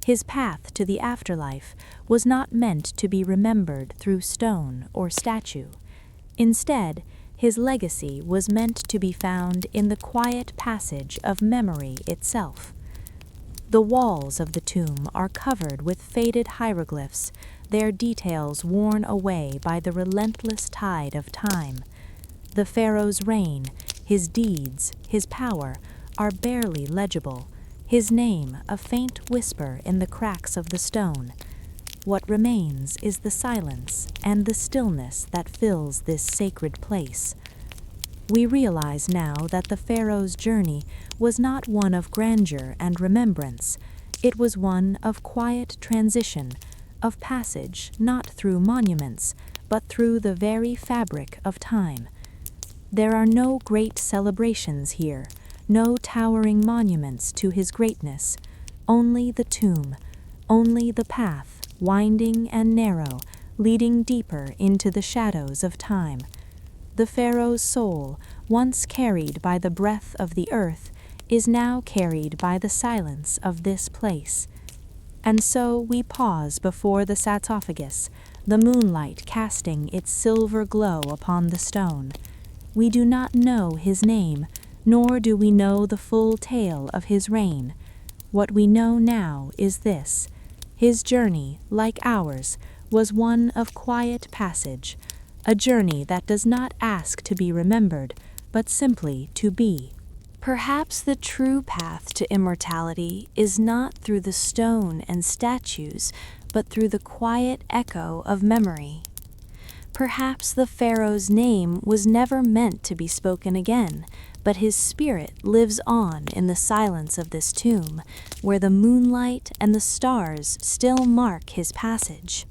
Speaker 1: His path to the afterlife was not meant to be remembered through stone or statue. Instead, his legacy was meant to be found in the quiet passage of memory itself. The walls of the tomb are covered with faded hieroglyphs, their details worn away by the relentless tide of time. The pharaoh's reign, his deeds, his power are barely legible, his name a faint whisper in the cracks of the stone. What remains is the silence and the stillness that fills this sacred place. We realize now that the pharaoh's journey was not one of grandeur and remembrance. It was one of quiet transition, of passage not through monuments, but through the very fabric of time. There are no great celebrations here, no towering monuments to his greatness, only the tomb, only the path, winding and narrow, leading deeper into the shadows of time. The pharaoh's soul, once carried by the breath of the earth, is now carried by the silence of this place. And so we pause before the sarcophagus, the moonlight casting its silver glow upon the stone. We do not know his name, nor do we know the full tale of his reign. What we know now is this: his journey, like ours, was one of quiet passage, a journey that does not ask to be remembered, but simply to be. Perhaps the true path to immortality is not through the stone and statues, but through the quiet echo of memory. Perhaps the pharaoh's name was never meant to be spoken again, but his spirit lives on in the silence of this tomb, where the moonlight and the stars still mark his passage.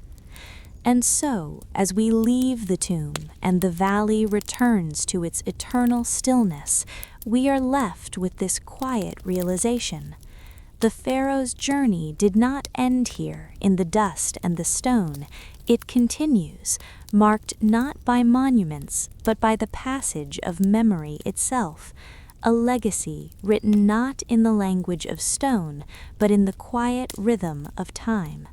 Speaker 1: And so, as we leave the tomb and the valley returns to its eternal stillness, we are left with this quiet realization. The pharaoh's journey did not end here in the dust and the stone. It continues, marked not by monuments, but by the passage of memory itself, a legacy written not in the language of stone, but in the quiet rhythm of time.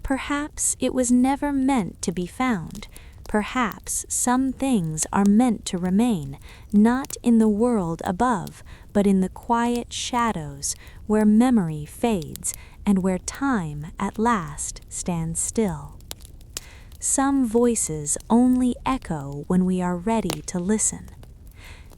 Speaker 1: Perhaps it was never meant to be found. Perhaps some things are meant to remain, not in the world above, but in the quiet shadows where memory fades and where time at last stands still. Some voices only echo when we are ready to listen.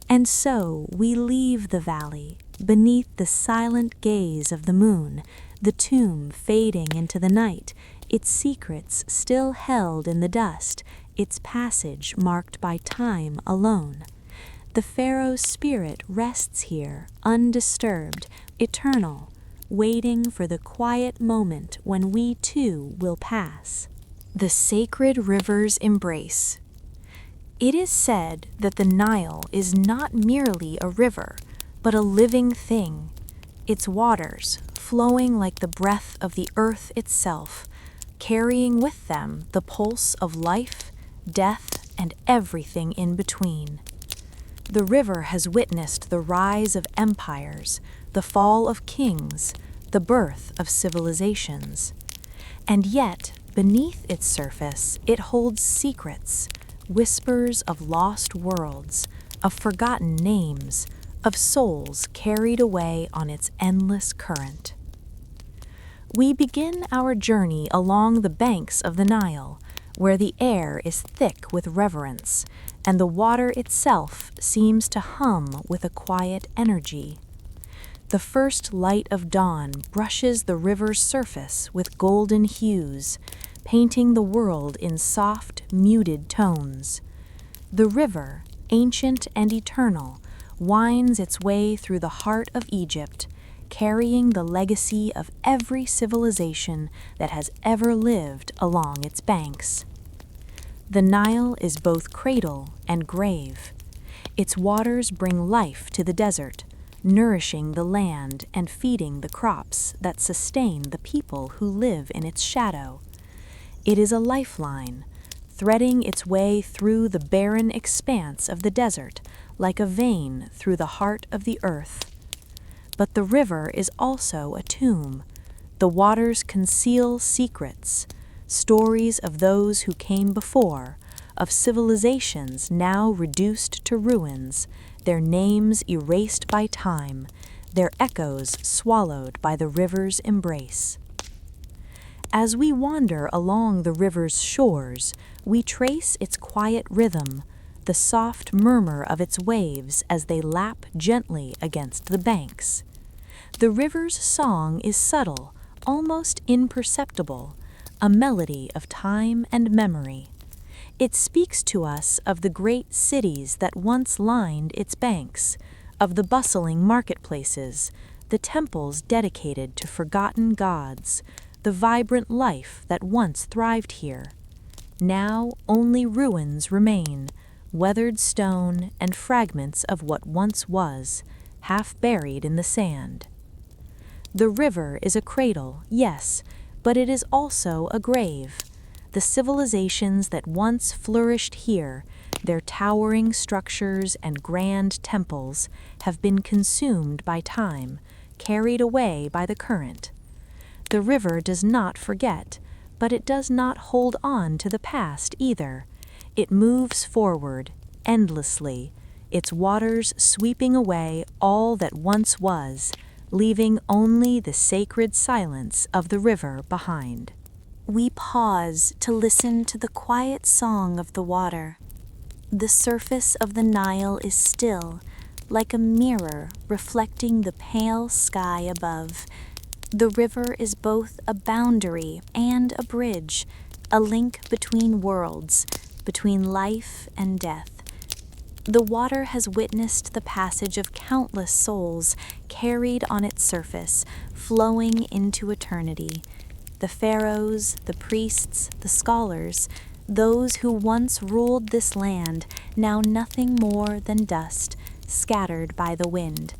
Speaker 1: And so we leave the valley, beneath the silent gaze of the moon, the tomb fading into the night, its secrets still held in the dust, its passage marked by time alone. The pharaoh's spirit rests here, undisturbed, eternal, waiting for the quiet moment when we too will pass. The sacred river's embrace. It is said that the Nile is not merely a river, but a living thing. Its waters, flowing like the breath of the earth itself, carrying with them the pulse of life, death, and everything in between. The river has witnessed the rise of empires, the fall of kings, the birth of civilizations. And yet, beneath its surface, it holds secrets, whispers of lost worlds, of forgotten names, of souls carried away on its endless current. We begin our journey along the banks of the Nile, where the air is thick with reverence, and the water itself seems to hum with a quiet energy. The first light of dawn brushes the river's surface with golden hues, painting the world in soft, muted tones. The river, ancient and eternal, winds its way through the heart of Egypt, carrying the legacy of every civilization that has ever lived along its banks. The Nile is both cradle and grave. Its waters bring life to the desert, nourishing the land and feeding the crops that sustain the people who live in its shadow. It is a lifeline, threading its way through the barren expanse of the desert like a vein through the heart of the earth. But the river is also a tomb. The waters conceal secrets, stories of those who came before, of civilizations now reduced to ruins, their names erased by time, their echoes swallowed by the river's embrace. As we wander along the river's shores, we trace its quiet rhythm, the soft murmur of its waves as they lap gently against the banks. The river's song is subtle, almost imperceptible, a melody of time and memory. It speaks to us of the great cities that once lined its banks, of the bustling marketplaces, the temples dedicated to forgotten gods, the vibrant life that once thrived here. Now only ruins remain, weathered stone and fragments of what once was, half buried in the sand. The river is a cradle, yes, but it is also a grave. The civilizations that once flourished here, their towering structures and grand temples, have been consumed by time, carried away by the current. The river does not forget, but it does not hold on to the past either. It moves forward, endlessly, its waters sweeping away all that once was, leaving only the sacred silence of the river behind. We pause to listen to the quiet song of the water. The surface of the Nile is still, like a mirror reflecting the pale sky above. The river is both a boundary and a bridge, a link between worlds, between life and death. The water has witnessed the passage of countless souls carried on its surface, flowing into eternity. The pharaohs, the priests, the scholars, those who once ruled this land, now nothing more than dust, scattered by the wind.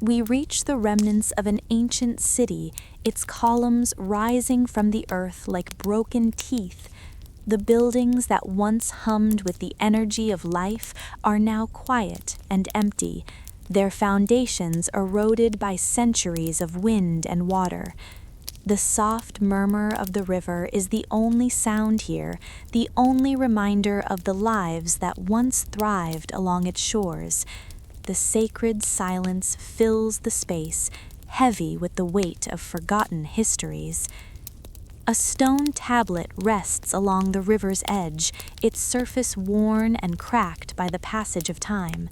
Speaker 1: We reach the remnants of an ancient city, its columns rising from the earth like broken teeth. The buildings that once hummed with the energy of life are now quiet and empty, their foundations eroded by centuries of wind and water. The soft murmur of the river is the only sound here, the only reminder of the lives that once thrived along its shores. The sacred silence fills the space, heavy with the weight of forgotten histories. A stone tablet rests along the river's edge, its surface worn and cracked by the passage of time.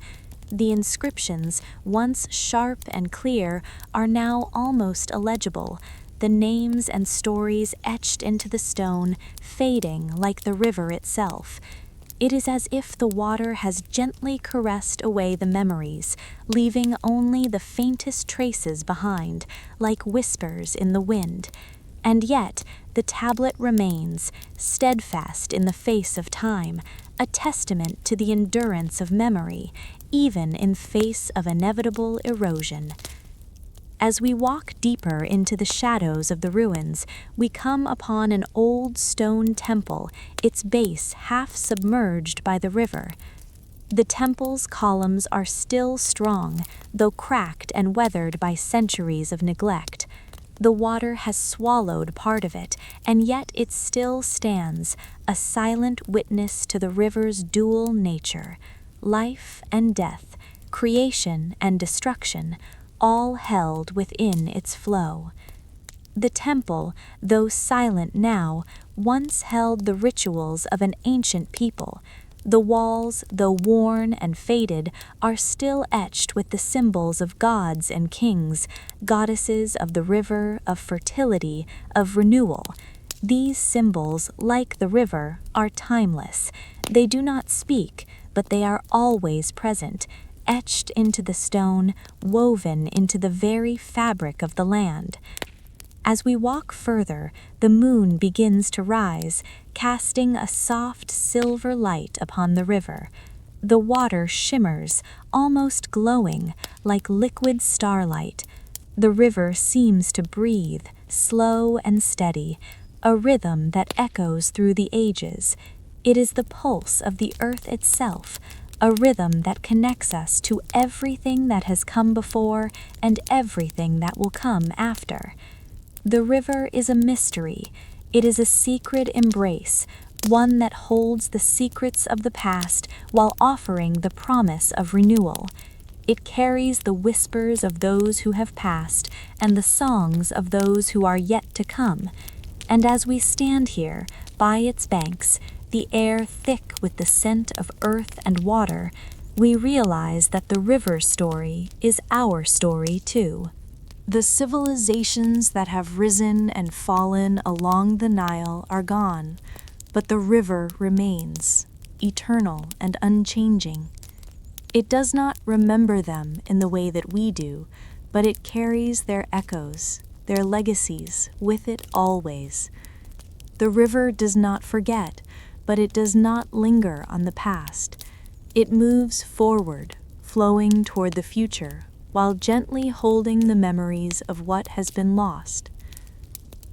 Speaker 1: The inscriptions, once sharp and clear, are now almost illegible, the names and stories etched into the stone, fading like the river itself. It is as if the water has gently caressed away the memories, leaving only the faintest traces behind, like whispers in the wind. And yet, the tablet remains, steadfast in the face of time, a testament to the endurance of memory, even in face of inevitable erosion. As we walk deeper into the shadows of the ruins, we come upon an old stone temple, its base half submerged by the river. The temple's columns are still strong, though cracked and weathered by centuries of neglect. The water has swallowed part of it, and yet it still stands, a silent witness to the river's dual nature, life and death, creation and destruction, all held within its flow. The temple, though silent now, once held the rituals of an ancient people. The walls, though worn and faded, are still etched with the symbols of gods and kings, goddesses of the river, of fertility, of renewal. These symbols, like the river, are timeless. They do not speak, but they are always present, etched into the stone, woven into the very fabric of the land. As we walk further, the moon begins to rise, casting a soft silver light upon the river. The water shimmers, almost glowing, like liquid starlight. The river seems to breathe, slow and steady, a rhythm that echoes through the ages. It is the pulse of the earth itself, a rhythm that connects us to everything that has come before and everything that will come after. The river is a mystery. It is a secret embrace, one that holds the secrets of the past while offering the promise of renewal. It carries the whispers of those who have passed and the songs of those who are yet to come. And as we stand here, by its banks, the air thick with the scent of earth and water, we realize that the river's story is our story too. The civilizations that have risen and fallen along the Nile are gone, but the river remains, eternal and unchanging. It does not remember them in the way that we do, but it carries their echoes, their legacies, with it always. The river does not forget, but it does not linger on the past. It moves forward, flowing toward the future, while gently holding the memories of what has been lost.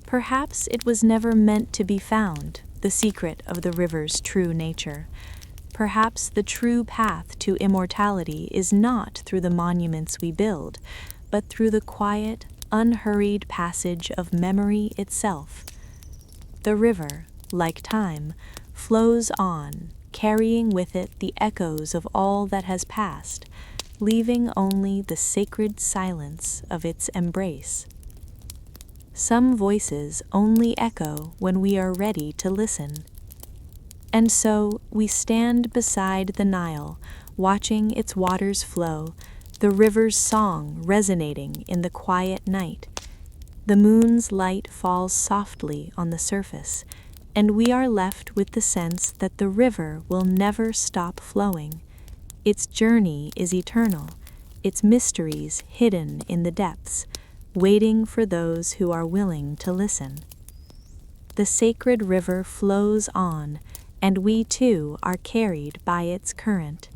Speaker 1: Perhaps it was never meant to be found, the secret of the river's true nature. Perhaps the true path to immortality is not through the monuments we build, but through the quiet, unhurried passage of memory itself. The river, like time, flows on, carrying with it the echoes of all that has passed, leaving only the sacred silence of its embrace. Some voices only echo when we are ready to listen. And so we stand beside the Nile, watching its waters flow, the river's song resonating in the quiet night. The moon's light falls softly on the surface, and we are left with the sense that the river will never stop flowing. Its journey is eternal, its mysteries hidden in the depths, waiting for those who are willing to listen. The sacred river flows on, and we too are carried by its current.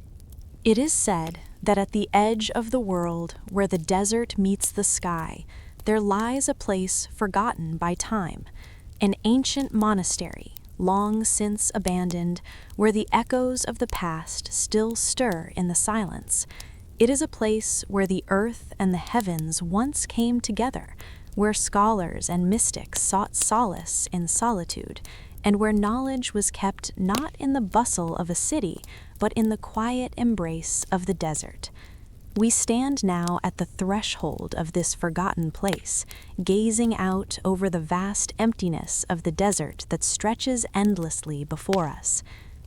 Speaker 1: It is said that at the edge of the world, where the desert meets the sky, there lies a place forgotten by time, an ancient monastery, long since abandoned, where the echoes of the past still stir in the silence. It is a place where the earth and the heavens once came together, where scholars and mystics sought solace in solitude, and where knowledge was kept not in the bustle of a city, but in the quiet embrace of the desert. We stand now at the threshold of this forgotten place, gazing out over the vast emptiness of the desert that stretches endlessly before us.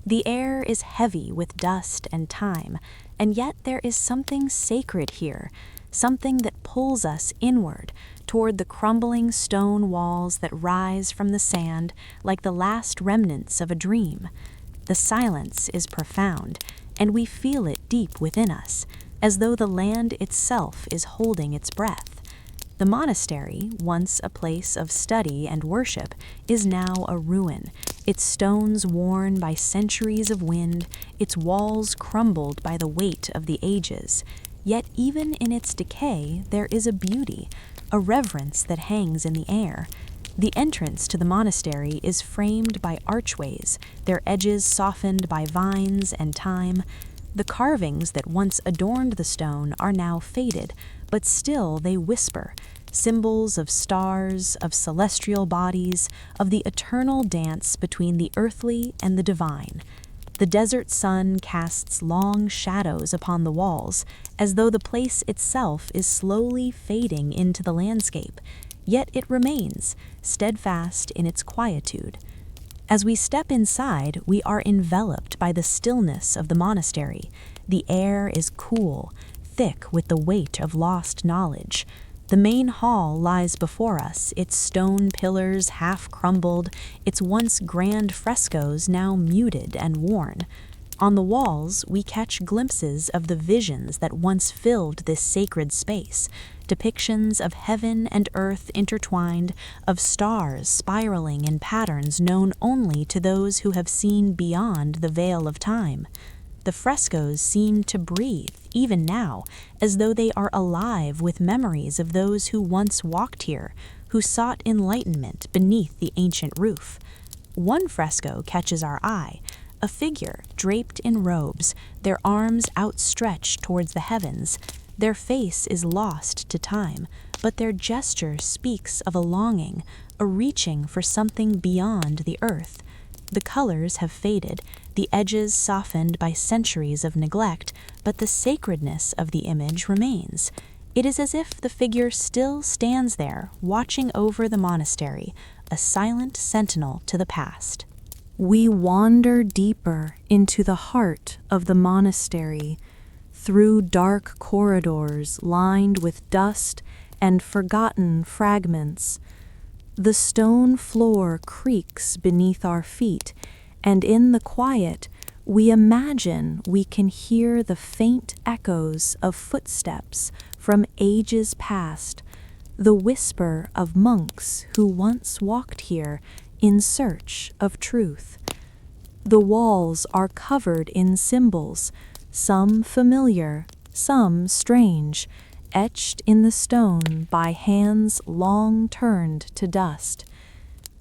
Speaker 1: The air is heavy with dust and time, and yet there is something sacred here, something that pulls us inward toward the crumbling stone walls that rise from the sand like the last remnants of a dream. The silence is profound, and we feel it deep within us, as though the land itself is holding its breath. The monastery, once a place of study and worship, is now a ruin, its stones worn by centuries of wind, its walls crumbled by the weight of the ages. Yet even in its decay there is a beauty, a reverence that hangs in the air. The entrance to the monastery is framed by archways, their edges softened by vines and time. The carvings that once adorned the stone are now faded, but still they whisper, symbols of stars, of celestial bodies, of the eternal dance between the earthly and the divine. The desert sun casts long shadows upon the walls, as though the place itself is slowly fading into the landscape, yet it remains, steadfast in its quietude. As we step inside, we are enveloped by the stillness of the monastery. The air is cool, thick with the weight of lost knowledge. The main hall lies before us, its stone pillars half crumbled, its once grand frescoes now muted and worn. On the walls, we catch glimpses of the visions that once filled this sacred space, depictions of heaven and earth intertwined, of stars spiraling in patterns known only to those who have seen beyond the veil of time. The frescoes seem to breathe, even now, as though they are alive with memories of those who once walked here, who sought enlightenment beneath the ancient roof. One fresco catches our eye, a figure draped in robes, their arms outstretched towards the heavens. Their face is lost to time, but their gesture speaks of a longing, a reaching for something beyond the earth. The colors have faded, the edges softened by centuries of neglect, but the sacredness of the image remains. It is as if the figure still stands there, watching over the monastery, a silent sentinel to the past. We wander deeper into the heart of the monastery, through dark corridors lined with dust and forgotten fragments. The stone floor creaks beneath our feet, and in the quiet, we imagine we can hear the faint echoes of footsteps from ages past, the whisper of monks who once walked here in search of truth. The walls are covered in symbols, some familiar, some strange, etched in the stone by hands long turned to dust.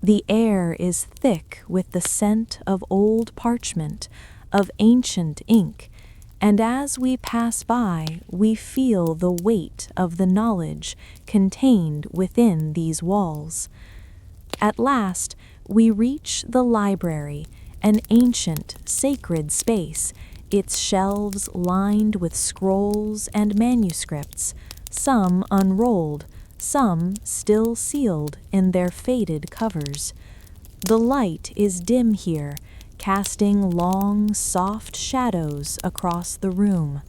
Speaker 1: The air is thick with the scent of old parchment, of ancient ink, And as we pass by, we feel the weight of the knowledge contained within these walls. At last, we reach the library, an ancient, sacred space, its shelves lined with scrolls and manuscripts, some unrolled, some still sealed in their faded covers. The light is dim here, casting long, soft shadows across the room.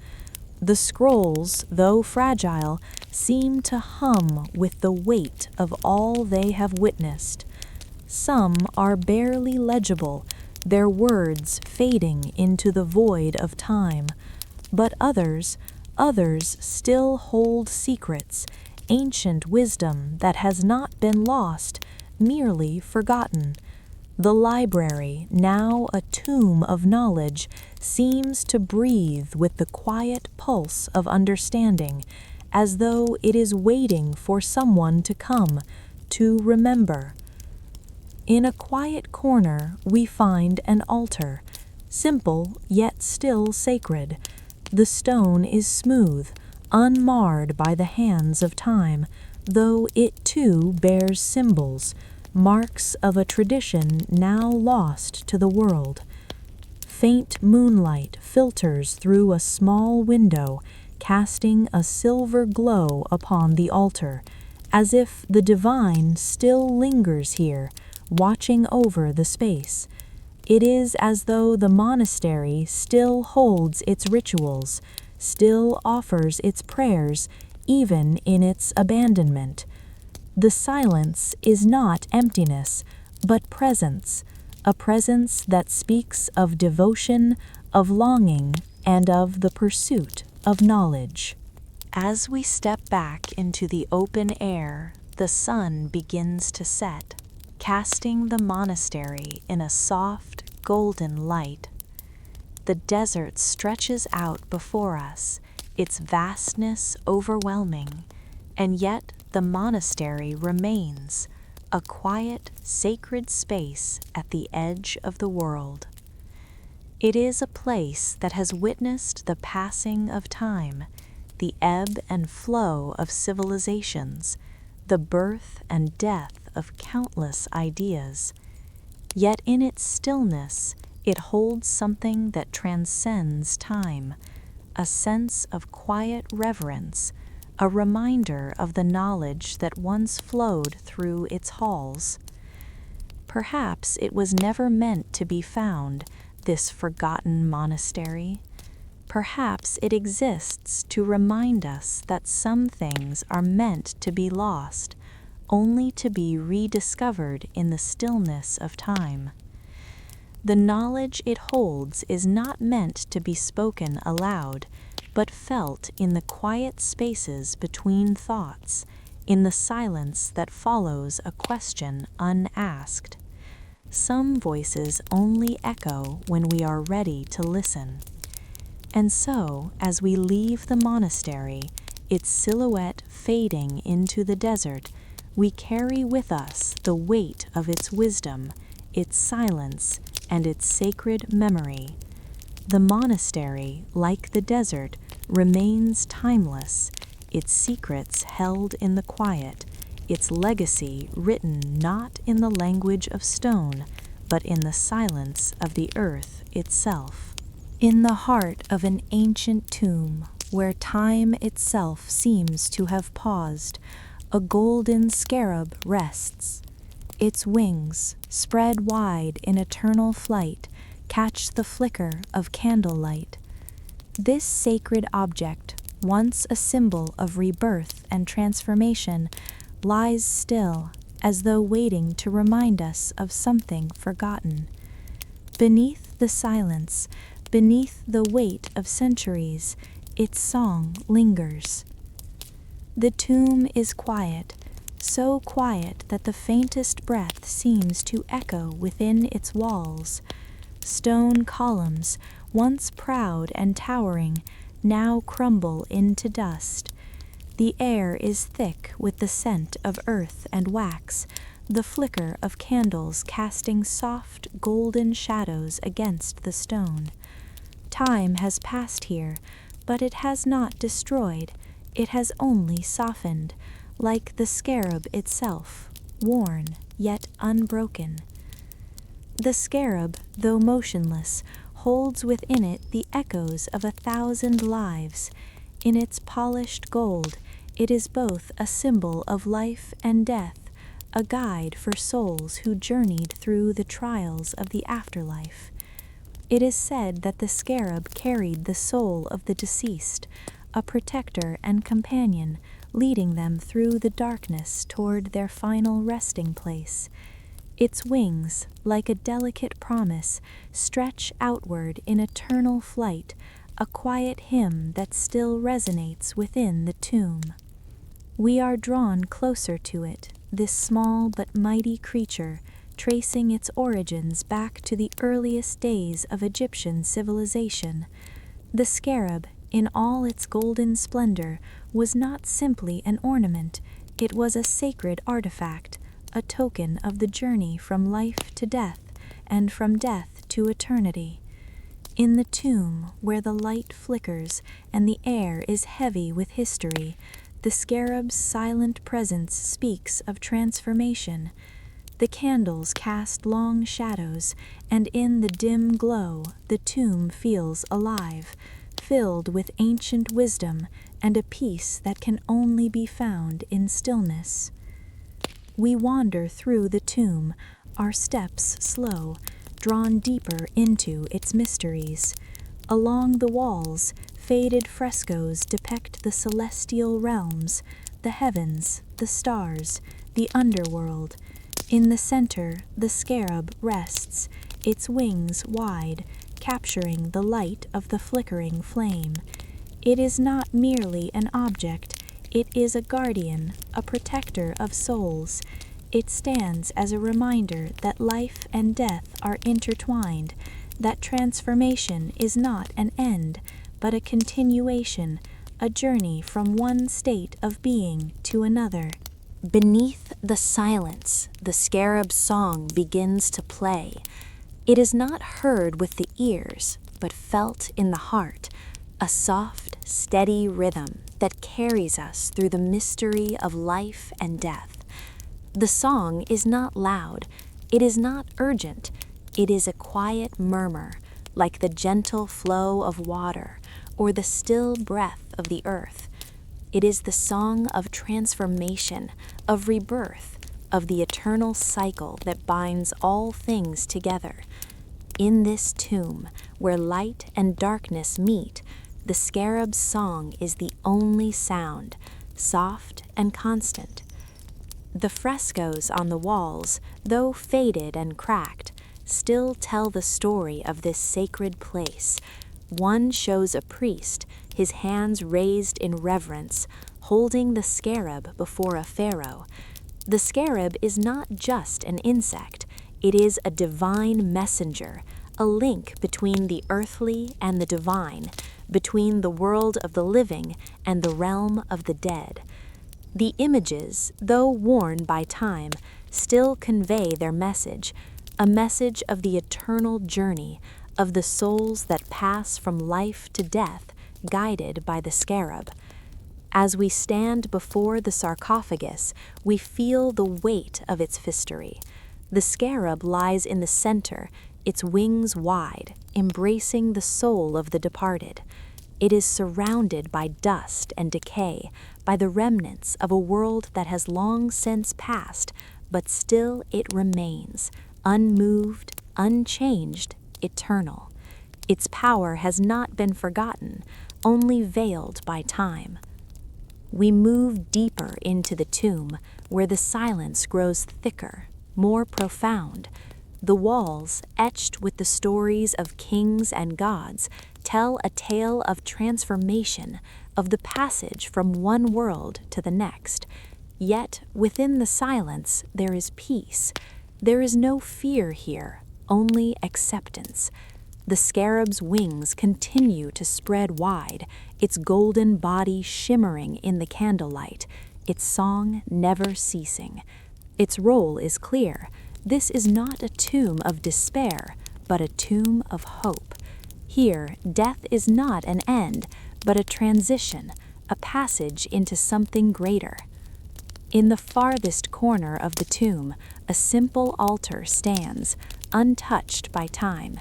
Speaker 1: The scrolls, though fragile, seem to hum with the weight of all they have witnessed. Some are barely legible, their words fading into the void of time. But others still hold secrets, ancient wisdom that has not been lost, merely forgotten. The library, now a tomb of knowledge, seems to breathe with the quiet pulse of understanding, as though it is waiting for someone to come, to remember. In a quiet corner, we find an altar, simple yet still sacred. The stone is smooth, unmarred by the hands of time, though it too bears symbols, marks of a tradition now lost to the world. Faint moonlight filters through a small window, casting a silver glow upon the altar, as if the divine still lingers here, watching over the space. It is as though the monastery still holds its rituals, still offers its prayers, even in its abandonment. The silence is not emptiness, but presence, a presence that speaks of devotion, of longing, and of the pursuit of knowledge. As we step back into the open air, the sun begins to set, casting the monastery in a soft, golden light. The desert stretches out before us, its vastness overwhelming, and yet the monastery remains, a quiet, sacred space at the edge of the world. It is a place that has witnessed the passing of time, the ebb and flow of civilizations, the birth and death of countless ideas. Yet in its stillness, it holds something that transcends time, a sense of quiet reverence, a reminder of the knowledge that once flowed through its halls. Perhaps it was never meant to be found, this forgotten monastery. Perhaps it exists to remind us that some things are meant to be lost, only to be rediscovered in the stillness of time. The knowledge it holds is not meant to be spoken aloud, but felt in the quiet spaces between thoughts, in the silence that follows a question unasked. Some voices only echo when we are ready to listen. And so, as we leave the monastery, its silhouette fading into the desert, we carry with us the weight of its wisdom, its silence, and its sacred memory. The monastery, like the desert, remains timeless, its secrets held in the quiet, its legacy written not in the language of stone, but in the silence of the earth itself. In the heart of an ancient tomb, where time itself seems to have paused, a golden scarab rests. Its wings, spread wide in eternal flight, catch the flicker of candlelight. This sacred object, once a symbol of rebirth and transformation, lies still, as though waiting to remind us of something forgotten. Beneath the silence, beneath the weight of centuries, its song lingers. The tomb is quiet, so quiet that the faintest breath seems to echo within its walls. Stone columns, once proud and towering, now crumble into dust. The air is thick with the scent of earth and wax, the flicker of candles casting soft golden shadows against the stone. Time has passed here, but it has not destroyed, it has only softened, like the scarab itself, worn yet unbroken. The scarab, though motionless, holds within it the echoes of 1,000 lives. In its polished gold, it is both a symbol of life and death, a guide for souls who journeyed through the trials of the afterlife. It is said that the scarab carried the soul of the deceased, a protector and companion, leading them through the darkness toward their final resting place. Its wings, like a delicate promise, stretch outward in eternal flight, a quiet hymn that still resonates within the tomb. We are drawn closer to it, this small but mighty creature, tracing its origins back to the earliest days of Egyptian civilization. The scarab, in all its golden splendor, was not simply an ornament, it was a sacred artifact, a token of the journey from life to death, and from death to eternity. In the tomb, where the light flickers and the air is heavy with history, the scarab's silent presence speaks of transformation. The candles cast long shadows, and in the dim glow, the tomb feels alive, filled with ancient wisdom and a peace that can only be found in stillness. We wander through the tomb, our steps slow, drawn deeper into its mysteries. Along the walls, faded frescoes depict the celestial realms, the heavens, the stars, the underworld. In the center, the scarab rests, its wings wide, capturing the light of the flickering flame. It is not merely an object, it is a guardian, a protector of souls. It stands as a reminder that life and death are intertwined, that transformation is not an end, but a continuation, a journey from one state of being to another. Beneath the silence, the scarab's song begins to play. It is not heard with the ears, but felt in the heart, a soft, steady rhythm that carries us through the mystery of life and death. The song is not loud, it is not urgent, it is a quiet murmur, like the gentle flow of water or the still breath of the earth. It is the song of transformation, of rebirth, of the eternal cycle that binds all things together. In this tomb, where light and darkness meet, the scarab's song is the only sound, soft and constant. The frescoes on the walls, though faded and cracked, still tell the story of this sacred place. One shows a priest, his hands raised in reverence, holding the scarab before a pharaoh. The scarab is not just an insect, it is a divine messenger, a link between the earthly and the divine, between the world of the living and the realm of the dead. The images, though worn by time, still convey their message, a message of the eternal journey, of the souls that pass from life to death, guided by the scarab. As we stand before the sarcophagus, we feel the weight of its history. The scarab lies in the center, its wings wide, embracing the soul of the departed. It is surrounded by dust and decay, by the remnants of a world that has long since passed, but still it remains, unmoved, unchanged, eternal. Its power has not been forgotten, only veiled by time. We move deeper into the tomb, where the silence grows thicker, more profound. The walls, etched with the stories of kings and gods, tell a tale of transformation, of the passage from one world to the next. Yet, within the silence, there is peace. There is no fear here, only acceptance. The scarab's wings continue to spread wide, its golden body shimmering in the candlelight, its song never ceasing. Its role is clear. This is not a tomb of despair, but a tomb of hope. Here, death is not an end, but a transition, a passage into something greater. In the farthest corner of the tomb, a simple altar stands, untouched by time.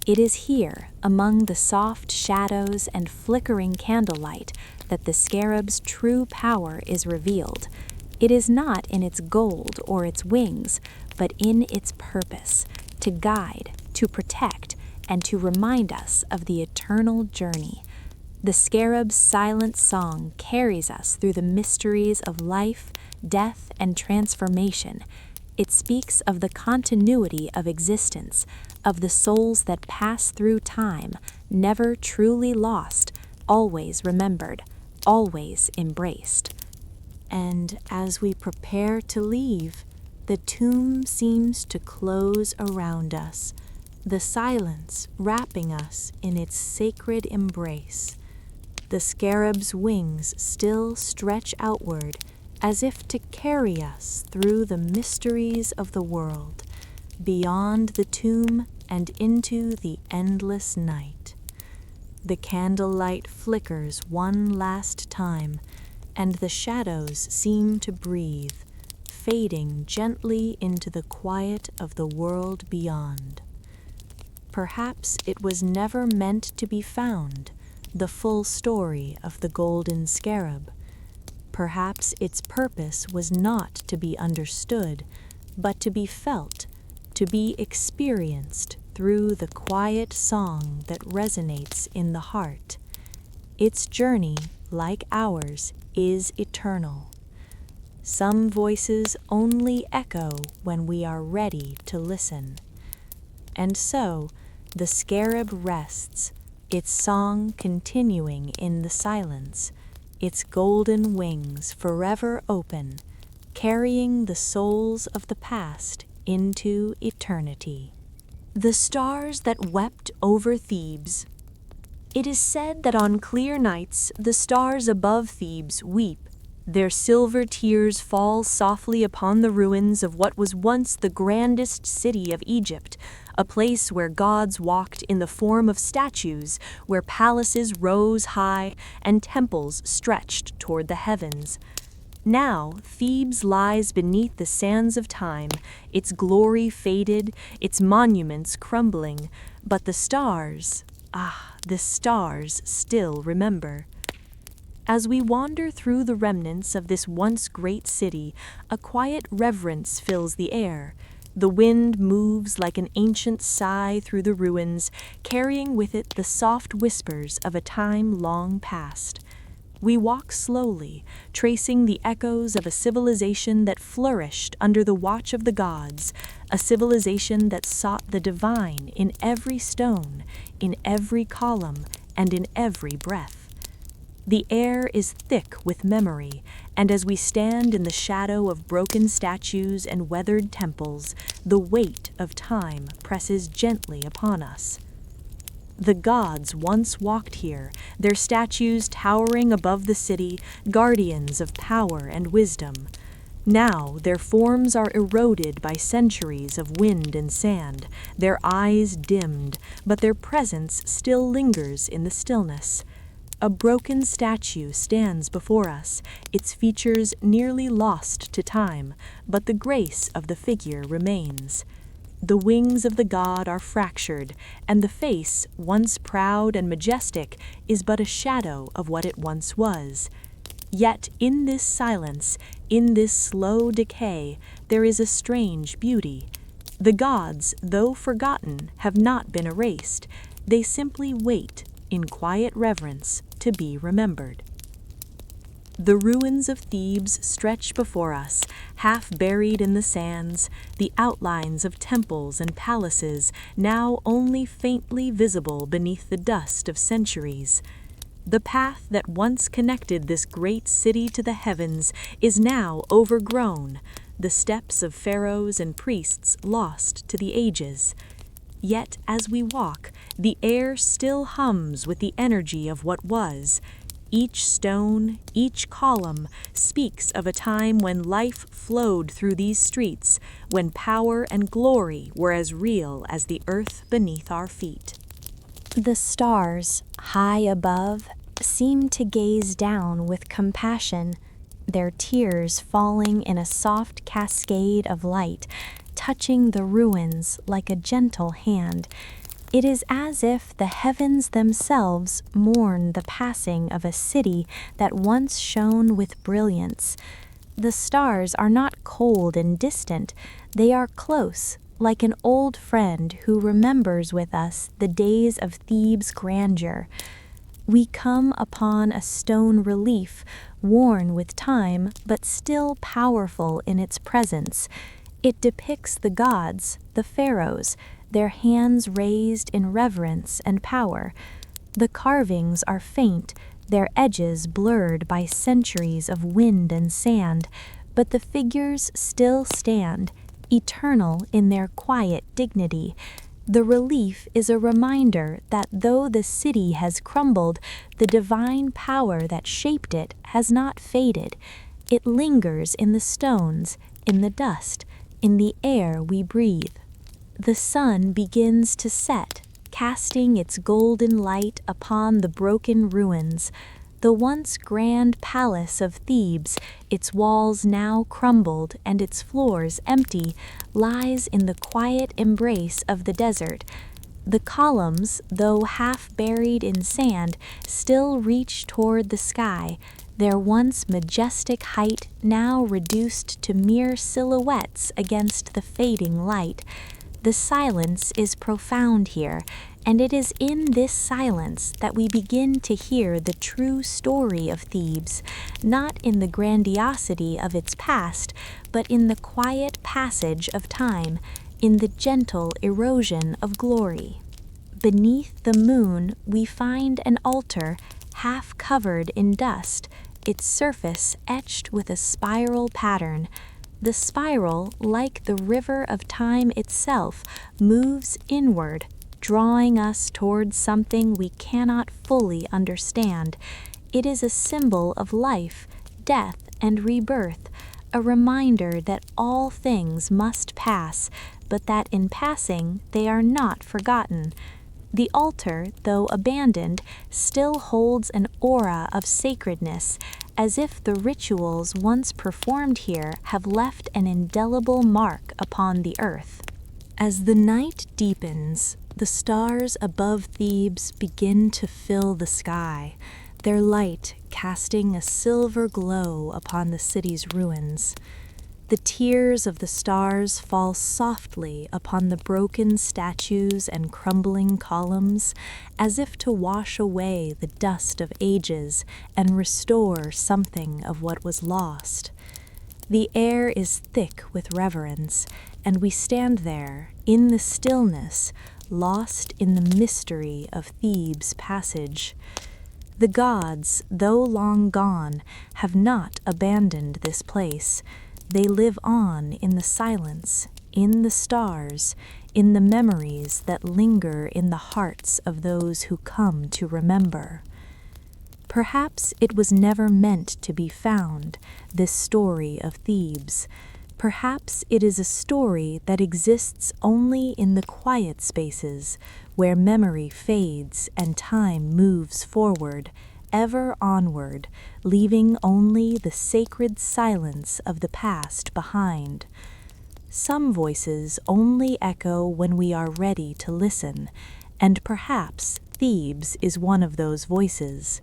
Speaker 1: It is here, among the soft shadows and flickering candlelight, that the scarab's true power is revealed. It is not in its gold or its wings, but in its purpose, to guide, to protect, and to remind us of the eternal journey. The scarab's silent song carries us through the mysteries of life, death, and transformation. It speaks of the continuity of existence, of the souls that pass through time, never truly lost, always remembered, always embraced. And as we prepare to leave, the tomb seems to close around us, the silence wrapping us in its sacred embrace. The scarab's wings still stretch outward, as if to carry us through the mysteries of the world, beyond the tomb and into the endless night. The candlelight flickers one last time, and the shadows seem to breathe, fading gently into the quiet of the world beyond. Perhaps it was never meant to be found, the full story of the golden scarab. Perhaps its purpose was not to be understood, but to be felt, to be experienced through the quiet song that resonates in the heart. Its journey, like ours, is eternal. Some voices only echo when we are ready to listen. And so, the scarab rests, its song continuing in the silence, its golden wings forever open, carrying the souls of the past into eternity. The stars that wept over Thebes. It is said that on clear nights the stars above Thebes weep. Their silver tears fall softly upon the ruins of what was once the grandest city of Egypt, a place where gods walked in the form of statues, where palaces rose high and temples stretched toward the heavens. Now, Thebes lies beneath the sands of time, its glory faded, its monuments crumbling, but the stars still remember. As we wander through the remnants of this once great city, a quiet reverence fills the air. The wind moves like an ancient sigh through the ruins, carrying with it the soft whispers of a time long past. We walk slowly, tracing the echoes of a civilization that flourished under the watch of the gods, a civilization that sought the divine in every stone, in every column, and in every breath. The air is thick with memory, and as we stand in the shadow of broken statues and weathered temples, the weight of time presses gently upon us. The gods once walked here, their statues towering above the city, guardians of power and wisdom. Now their forms are eroded by centuries of wind and sand, their eyes dimmed, but their presence still lingers in the stillness. A broken statue stands before us, its features nearly lost to time, but the grace of the figure remains. The wings of the god are fractured, and the face, once proud and majestic, is but a shadow of what it once was. Yet in this silence, in this slow decay, there is a strange beauty. The gods, though forgotten, have not been erased. They simply wait, in quiet reverence, to be remembered. The ruins of Thebes stretch before us, half buried in the sands, the outlines of temples and palaces now only faintly visible beneath the dust of centuries. The path that once connected this great city to the heavens is now overgrown, the steps of pharaohs and priests lost to the ages. Yet as we walk, the air still hums with the energy of what was. Each stone, each column speaks of a time when life flowed through these streets, when power and glory were as real as the earth beneath our feet. The stars, high above, seem to gaze down with compassion, their tears falling in a soft cascade of light, touching the ruins like a gentle hand. It is as if the heavens themselves mourn the passing of a city that once shone with brilliance. The stars are not cold and distant, they are close, like an old friend who remembers with us the days of Thebes' grandeur. We come upon a stone relief, worn with time, but still powerful in its presence. It depicts the gods, the pharaohs, their hands raised in reverence and power. The carvings are faint, their edges blurred by centuries of wind and sand, but the figures still stand, eternal in their quiet dignity. The relief is a reminder that though the city has crumbled, the divine power that shaped it has not faded. It lingers in the stones, in the dust, in the air we breathe. The sun begins to set, casting its golden light upon the broken ruins. The once grand palace of Thebes, its walls now crumbled and its floors empty, lies in the quiet embrace of the desert. The columns, though half buried in sand, still reach toward the sky, their once majestic height now reduced to mere silhouettes against the fading light. The silence is profound here, and it is in this silence that we begin to hear the true story of Thebes, not in the grandiosity of its past, but in the quiet passage of time, in the gentle erosion of glory. Beneath the moon, we find an altar, half covered in dust, its surface etched with a spiral pattern. The spiral, like the river of time itself, moves inward, drawing us towards something we cannot fully understand. It is a symbol of life, death, and rebirth, a reminder that all things must pass, but that in passing they are not forgotten. The altar, though abandoned, still holds an aura of sacredness, as if the rituals once performed here have left an indelible mark upon the earth. As the night deepens, the stars above Thebes begin to fill the sky, their light casting a silver glow upon the city's ruins. The tears of the stars fall softly upon the broken statues and crumbling columns, as if to wash away the dust of ages and restore something of what was lost. The air is thick with reverence, and we stand there, in the stillness, lost in the mystery of Thebes' passage. The gods, though long gone, have not abandoned this place. They live on in the silence, in the stars, in the memories that linger in the hearts of those who come to remember. Perhaps it was never meant to be found, this story of Thebes. Perhaps it is a story that exists only in the quiet spaces, where memory fades and time moves forward, ever onward, leaving only the sacred silence of the past behind. Some voices only echo when we are ready to listen, and perhaps Thebes is one of those voices.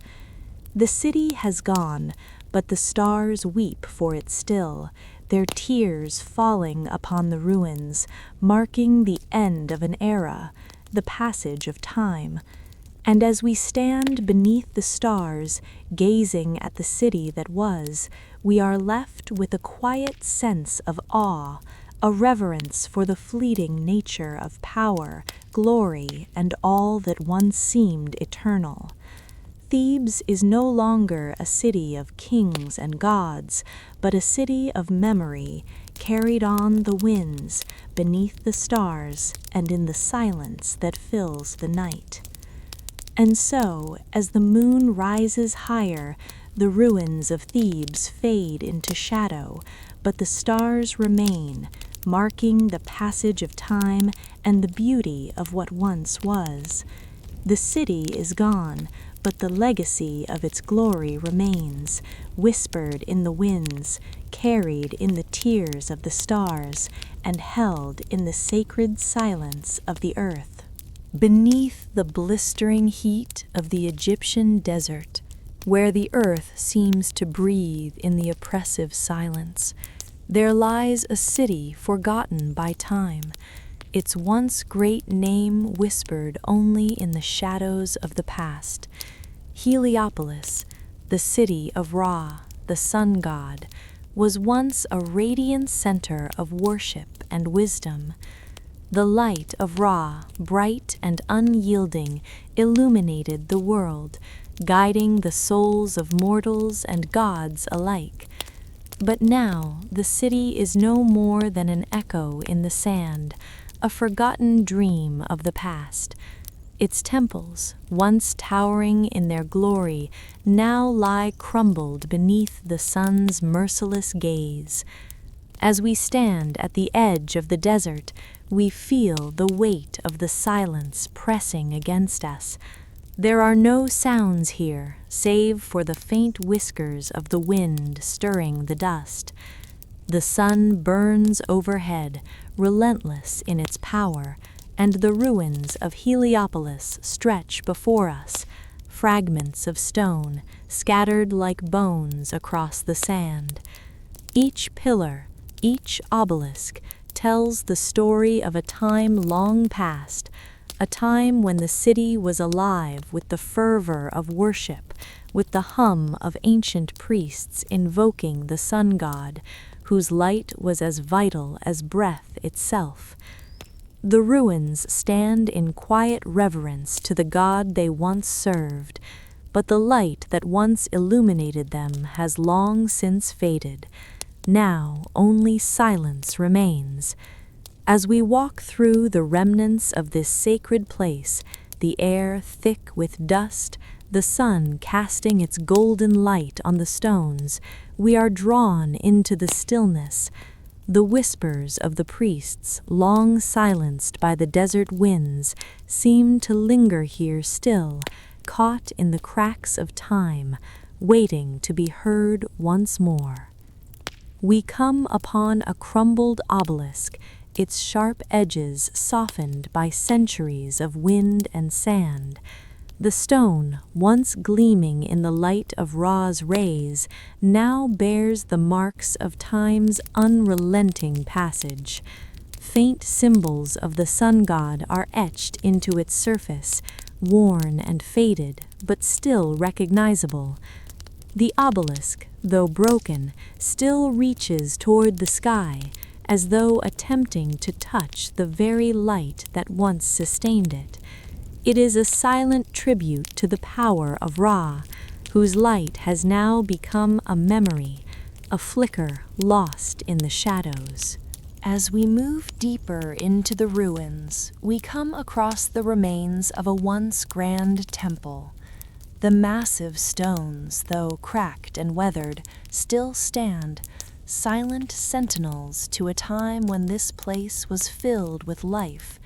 Speaker 1: The city has gone, but the stars weep for it still, their tears falling upon the ruins, marking the end of an era, the passage of time. And as we stand beneath the stars, gazing at the city that was, we are left with a quiet sense of awe, a reverence for the fleeting nature of power, glory, and all that once seemed eternal. Thebes is no longer a city of kings and gods, but a city of memory, carried on the winds, beneath the stars, and in the silence that fills the night. And so, as the moon rises higher, the ruins of Thebes fade into shadow, but the stars remain, marking the passage of time and the beauty of what once was. The city is gone, but the legacy of its glory remains, whispered in the winds, carried in the tears of the stars, and held in the sacred silence of the earth. Beneath the blistering heat of the Egyptian desert, where the earth seems to breathe in the oppressive silence, there lies a city forgotten by time, its once great name whispered only in the shadows of the past. Heliopolis, the city of Ra, the sun god, was once a radiant center of worship and wisdom. The light of Ra, bright and unyielding, illuminated the world, guiding the souls of mortals and gods alike. But now the city is no more than an echo in the sand, a forgotten dream of the past. Its temples, once towering in their glory, now lie crumbled beneath the sun's merciless gaze. As we stand at the edge of the desert, we feel the weight of the silence pressing against us. There are no sounds here, save for the faint whiskers of the wind stirring the dust. The sun burns overhead, relentless in its power, and the ruins of Heliopolis stretch before us, fragments of stone scattered like bones across the sand. Each pillar, each obelisk, tells the story of a time long past, a time when the city was alive with the fervor of worship, with the hum of ancient priests invoking the sun god, whose light was as vital as breath itself. The ruins stand in quiet reverence to the god they once served, but the light that once illuminated them has long since faded. Now only silence remains. As we walk through the remnants of this sacred place, the air thick with dust, the sun casting its golden light on the stones, we are drawn into the stillness. The whispers of the priests, long silenced by the desert winds, seem to linger here still, caught in the cracks of time, waiting to be heard once more. We come upon a crumbled obelisk, its sharp edges softened by centuries of wind and sand. The stone, once gleaming in the light of Ra's rays, now bears the marks of time's unrelenting passage. Faint symbols of the sun god are etched into its surface, worn and faded, but still recognizable. The obelisk, though broken, still reaches toward the sky, as though attempting to touch the very light that once sustained it. It is a silent tribute to the power of Ra, whose light has now become a memory, a flicker lost in the shadows. As we move deeper into the ruins, we come across the remains of a once grand temple. The massive stones, though cracked and weathered, still stand, silent sentinels to a time when this place was filled with life,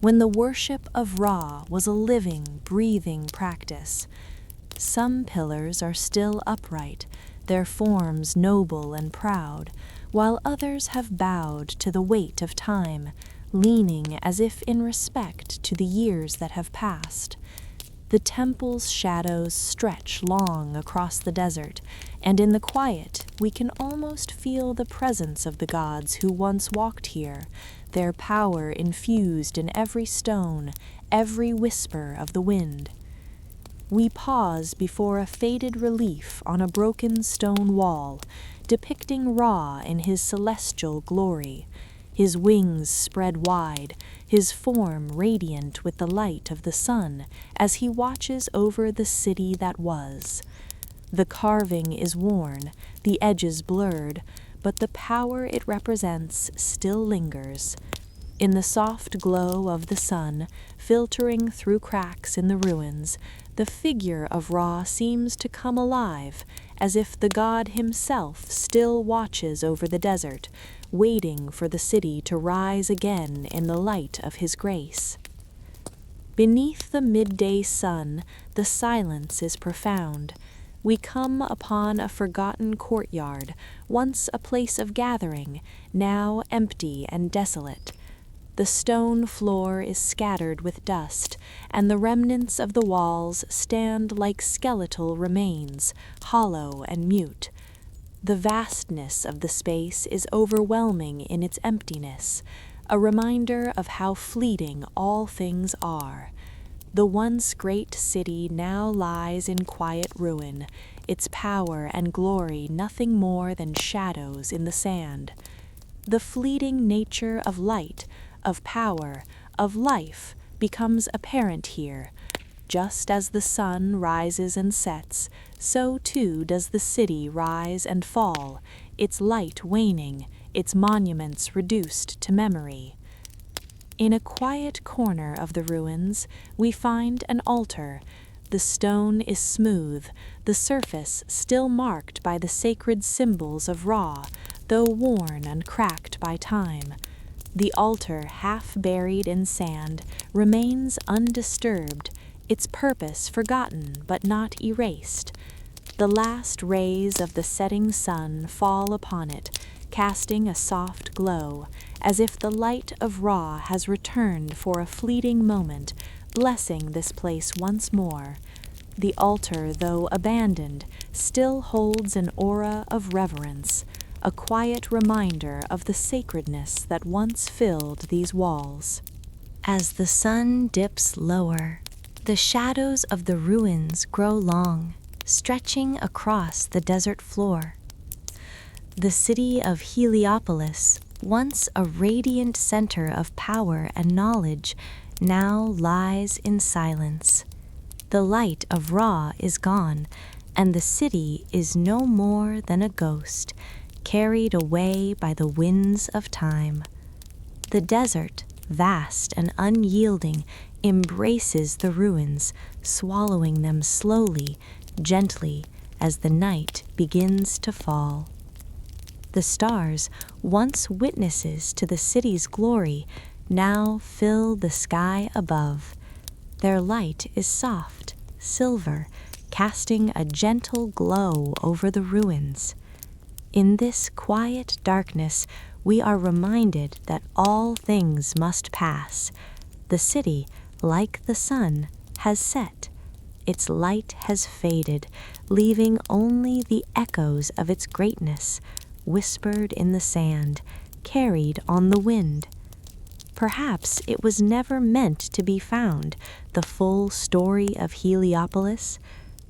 Speaker 1: when the worship of Ra was a living, breathing practice. Some pillars are still upright, their forms noble and proud, while others have bowed to the weight of time, leaning as if in respect to the years that have passed. The temple's shadows stretch long across the desert, and in the quiet we can almost feel the presence of the gods who once walked here, their power infused in every stone, every whisper of the wind. We pause before a faded relief on a broken stone wall, depicting Ra in his celestial glory, his wings spread wide, his form radiant with the light of the sun as he watches over the city that was. The carving is worn, the edges blurred, but the power it represents still lingers. In the soft glow of the sun, filtering through cracks in the ruins, the figure of Ra seems to come alive, as if the god himself still watches over the desert, waiting for the city to rise again in the light of his grace. Beneath the midday sun, the silence is profound. We come upon a forgotten courtyard, once a place of gathering, now empty and desolate. The stone floor is scattered with dust, and the remnants of the walls stand like skeletal remains, hollow and mute. The vastness of the space is overwhelming in its emptiness, a reminder of how fleeting all things are. The once great city now lies in quiet ruin, its power and glory nothing more than shadows in the sand. The fleeting nature of light, of power, of life becomes apparent here. Just as the sun rises and sets, so too does the city rise and fall, its light waning, its monuments reduced to memory. In a quiet corner of the ruins, we find an altar. The stone is smooth, the surface still marked by the sacred symbols of Ra, though worn and cracked by time. The altar, half buried in sand, remains undisturbed, its purpose forgotten but not erased. The last rays of the setting sun fall upon it, casting a soft glow, as if the light of Ra has returned for a fleeting moment, blessing this place once more. The altar, though abandoned, still holds an aura of reverence, a quiet reminder of the sacredness that once filled these walls. As the sun dips lower, the shadows of the ruins grow long, stretching across the desert floor. The city of Heliopolis, once a radiant center of power and knowledge, now lies in silence. The light of Ra is gone, and the city is no more than a ghost, carried away by the winds of time. The desert, vast and unyielding, embraces the ruins, swallowing them slowly, gently, as the night begins to fall. The stars, once witnesses to the city's glory, now fill the sky above. Their light is soft, silver, casting a gentle glow over the ruins. In this quiet darkness, we are reminded that all things must pass. The city, like the sun, has set. Its light has faded, leaving only the echoes of its greatness, whispered in the sand, carried on the wind. Perhaps it was never meant to be found, the full story of Heliopolis.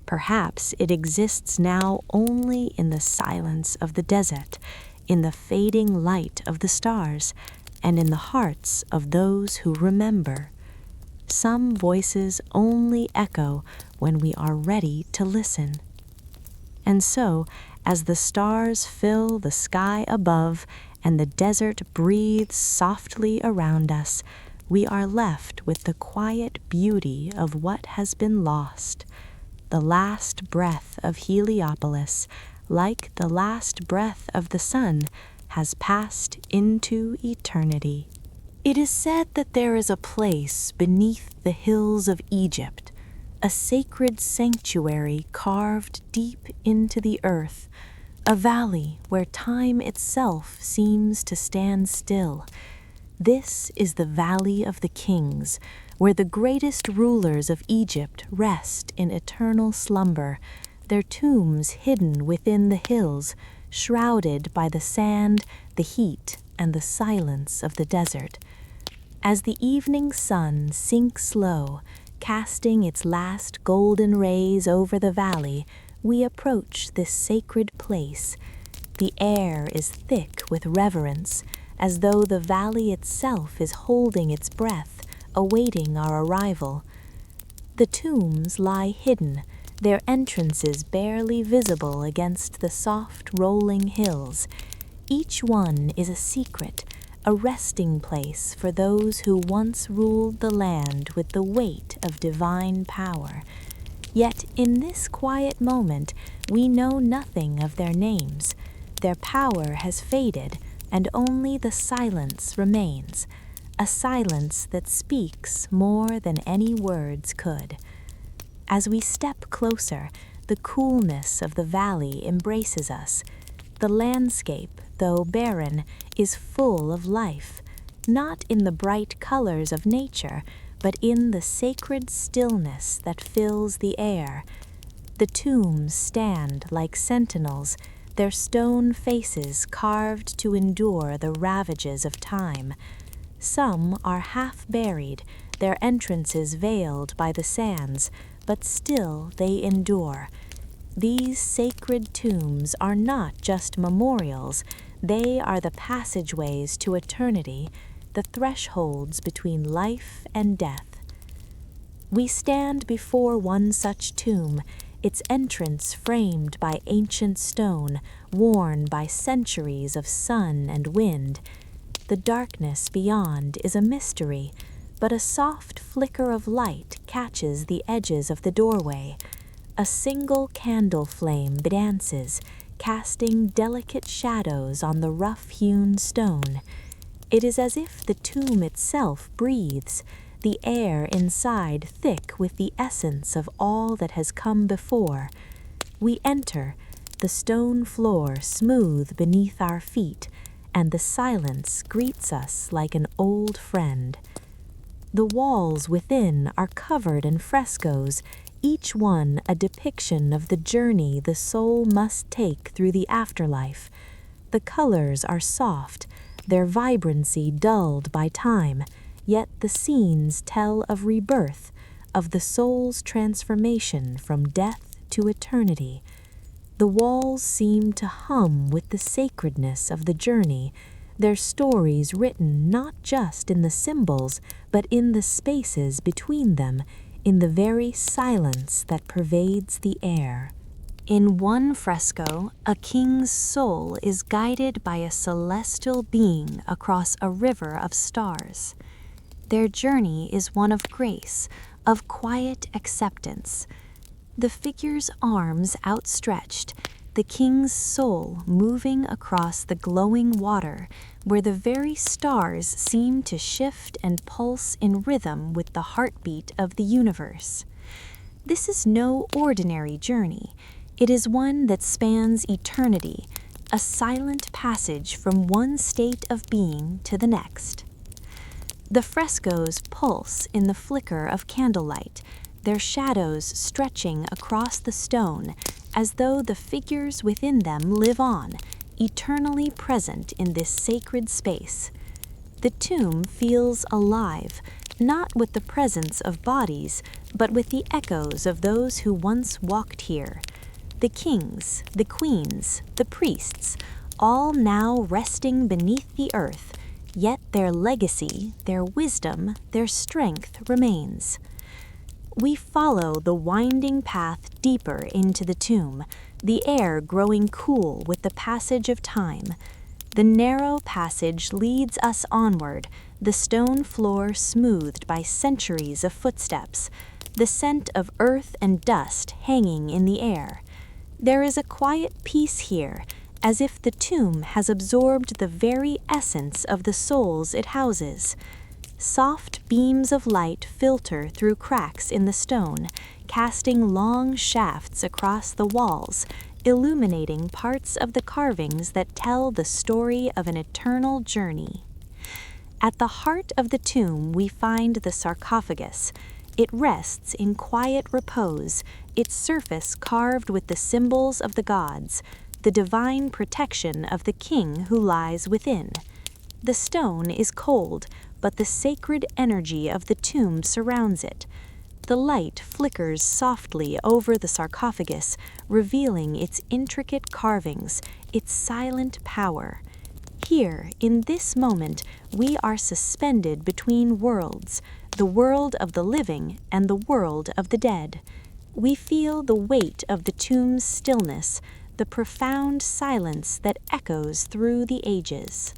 Speaker 1: Perhaps it exists now only in the silence of the desert, in the fading light of the stars, and in the hearts of those who remember. Some voices only echo when we are ready to listen. And so, as the stars fill the sky above and the desert breathes softly around us, we are left with the quiet beauty of what has been lost. The last breath of Heliopolis, like the last breath of the sun, has passed into eternity. It is said that there is a place beneath the hills of Egypt, a sacred sanctuary carved deep into the earth, a valley where time itself seems to stand still. This is the Valley of the Kings, where the greatest rulers of Egypt rest in eternal slumber, their tombs hidden within the hills, shrouded by the sand, the heat, and the silence of the desert. As the evening sun sinks low, casting its last golden rays over the valley, we approach this sacred place. The air is thick with reverence, as though the valley itself is holding its breath, awaiting our arrival. The tombs lie hidden, their entrances barely visible against the soft rolling hills. Each one is a secret, a resting place for those who once ruled the land with the weight of divine power. Yet in this quiet moment, we know nothing of their names. Their power has faded, and only the silence remains, a silence that speaks more than any words could. As we step closer, the coolness of the valley embraces us. The landscape, though barren, is full of life, not in the bright colors of nature, but in the sacred stillness that fills the air. The tombs stand like sentinels, their stone faces carved to endure the ravages of time. Some are half buried, their entrances veiled by the sands, but still they endure. These sacred tombs are not just memorials, they are the passageways to eternity, the thresholds between life and death. We stand before one such tomb, its entrance framed by ancient stone, worn by centuries of sun and wind. The darkness beyond is a mystery, but a soft flicker of light catches the edges of the doorway. A single candle flame dances, casting delicate shadows on the rough-hewn stone. It is as if the tomb itself breathes, the air inside thick with the essence of all that has come before. We enter, the stone floor smooth beneath our feet, and the silence greets us like an old friend. The walls within are covered in frescoes, each one a depiction of the journey the soul must take through the afterlife. The colors are soft, their vibrancy dulled by time, yet the scenes tell of rebirth, of the soul's transformation from death to eternity. The walls seem to hum with the sacredness of the journey, their stories written not just in the symbols, but in the spaces between them, in the very silence that pervades the air. In one fresco, a king's soul is guided by a celestial being across a river of stars. Their journey is one of grace, of quiet acceptance. The figure's arms outstretched, the king's soul moving across the glowing water, where the very stars seem to shift and pulse in rhythm with the heartbeat of the universe. This is no ordinary journey. It is one that spans eternity, a silent passage from one state of being to the next. The frescoes pulse in the flicker of candlelight, their shadows stretching across the stone as though the figures within them live on, eternally present in this sacred space. The tomb feels alive, not with the presence of bodies, but with the echoes of those who once walked here. The kings, the queens, the priests, all now resting beneath the earth, yet their legacy, their wisdom, their strength remains. We follow the winding path deeper into the tomb, the air growing cool with the passage of time. The narrow passage leads us onward, the stone floor smoothed by centuries of footsteps, the scent of earth and dust hanging in the air. There is a quiet peace here, as if the tomb has absorbed the very essence of the souls it houses. Soft beams of light filter through cracks in the stone, casting long shafts across the walls, illuminating parts of the carvings that tell the story of an eternal journey. At the heart of the tomb we find the sarcophagus. It rests in quiet repose, its surface carved with the symbols of the gods, the divine protection of the king who lies within. The stone is cold, but the sacred energy of the tomb surrounds it. The light flickers softly over the sarcophagus, revealing its intricate carvings, its silent power. Here, in this moment, we are suspended between worlds, the world of the living and the world of the dead. We feel the weight of the tomb's stillness, the profound silence that echoes through the ages.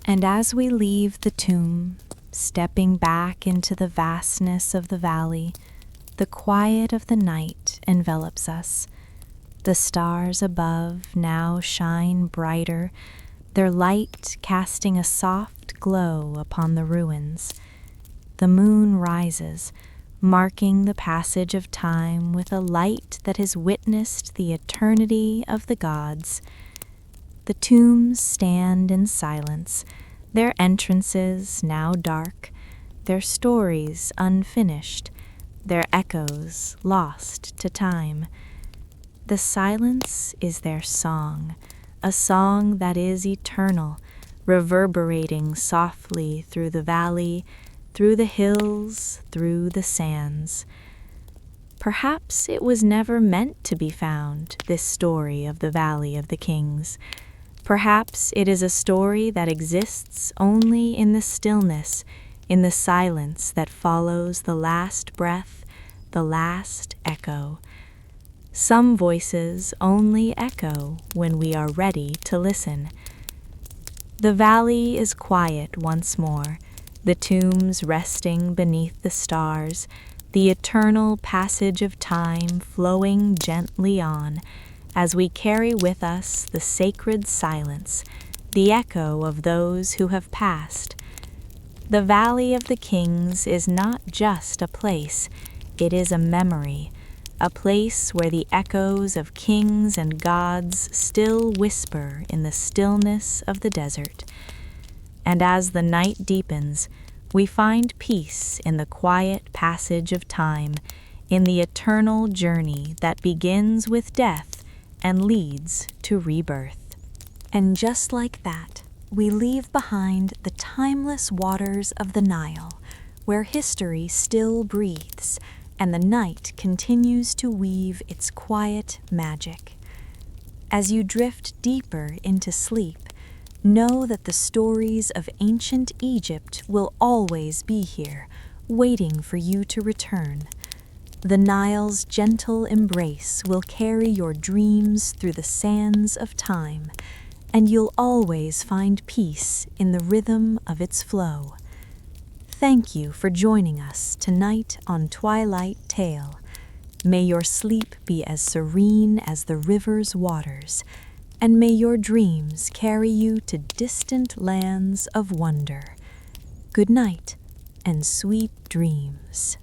Speaker 1: And as we leave the tomb, stepping back into the vastness of the valley, the quiet of the night envelops us. The stars above now shine brighter, their light casting a soft glow upon the ruins. The moon rises, marking the passage of time with a light that has witnessed the eternity of the gods. The tombs stand in silence, their entrances now dark, their stories unfinished, their echoes lost to time. The silence is their song, a song that is eternal, reverberating softly through the valley, through the hills, through the sands. Perhaps it was never meant to be found, this story of the Valley of the Kings. Perhaps it is a story that exists only in the stillness, in the silence that follows the last breath, the last echo. Some voices only echo when we are ready to listen. The valley is quiet once more, the tombs resting beneath the stars, the eternal passage of time flowing gently on, as we carry with us the sacred silence, the echo of those who have passed. The Valley of the Kings is not just a place, it is a memory, a place where the echoes of kings and gods still whisper in the stillness of the desert. And as the night deepens, we find peace in the quiet passage of time, in the eternal journey that begins with death and leads to rebirth.
Speaker 2: And just like that, we leave behind the timeless waters of the Nile, where history still breathes, and the night continues to weave its quiet magic. As you drift deeper into sleep, know that the stories of ancient Egypt will always be here, waiting for you to return. The Nile's gentle embrace will carry your dreams through the sands of time, and you'll always find peace in the rhythm of its flow. Thank you for joining us tonight on Twilight Tale. May your sleep be as serene as the river's waters, and may your dreams carry you to distant lands of wonder. Good night and sweet dreams.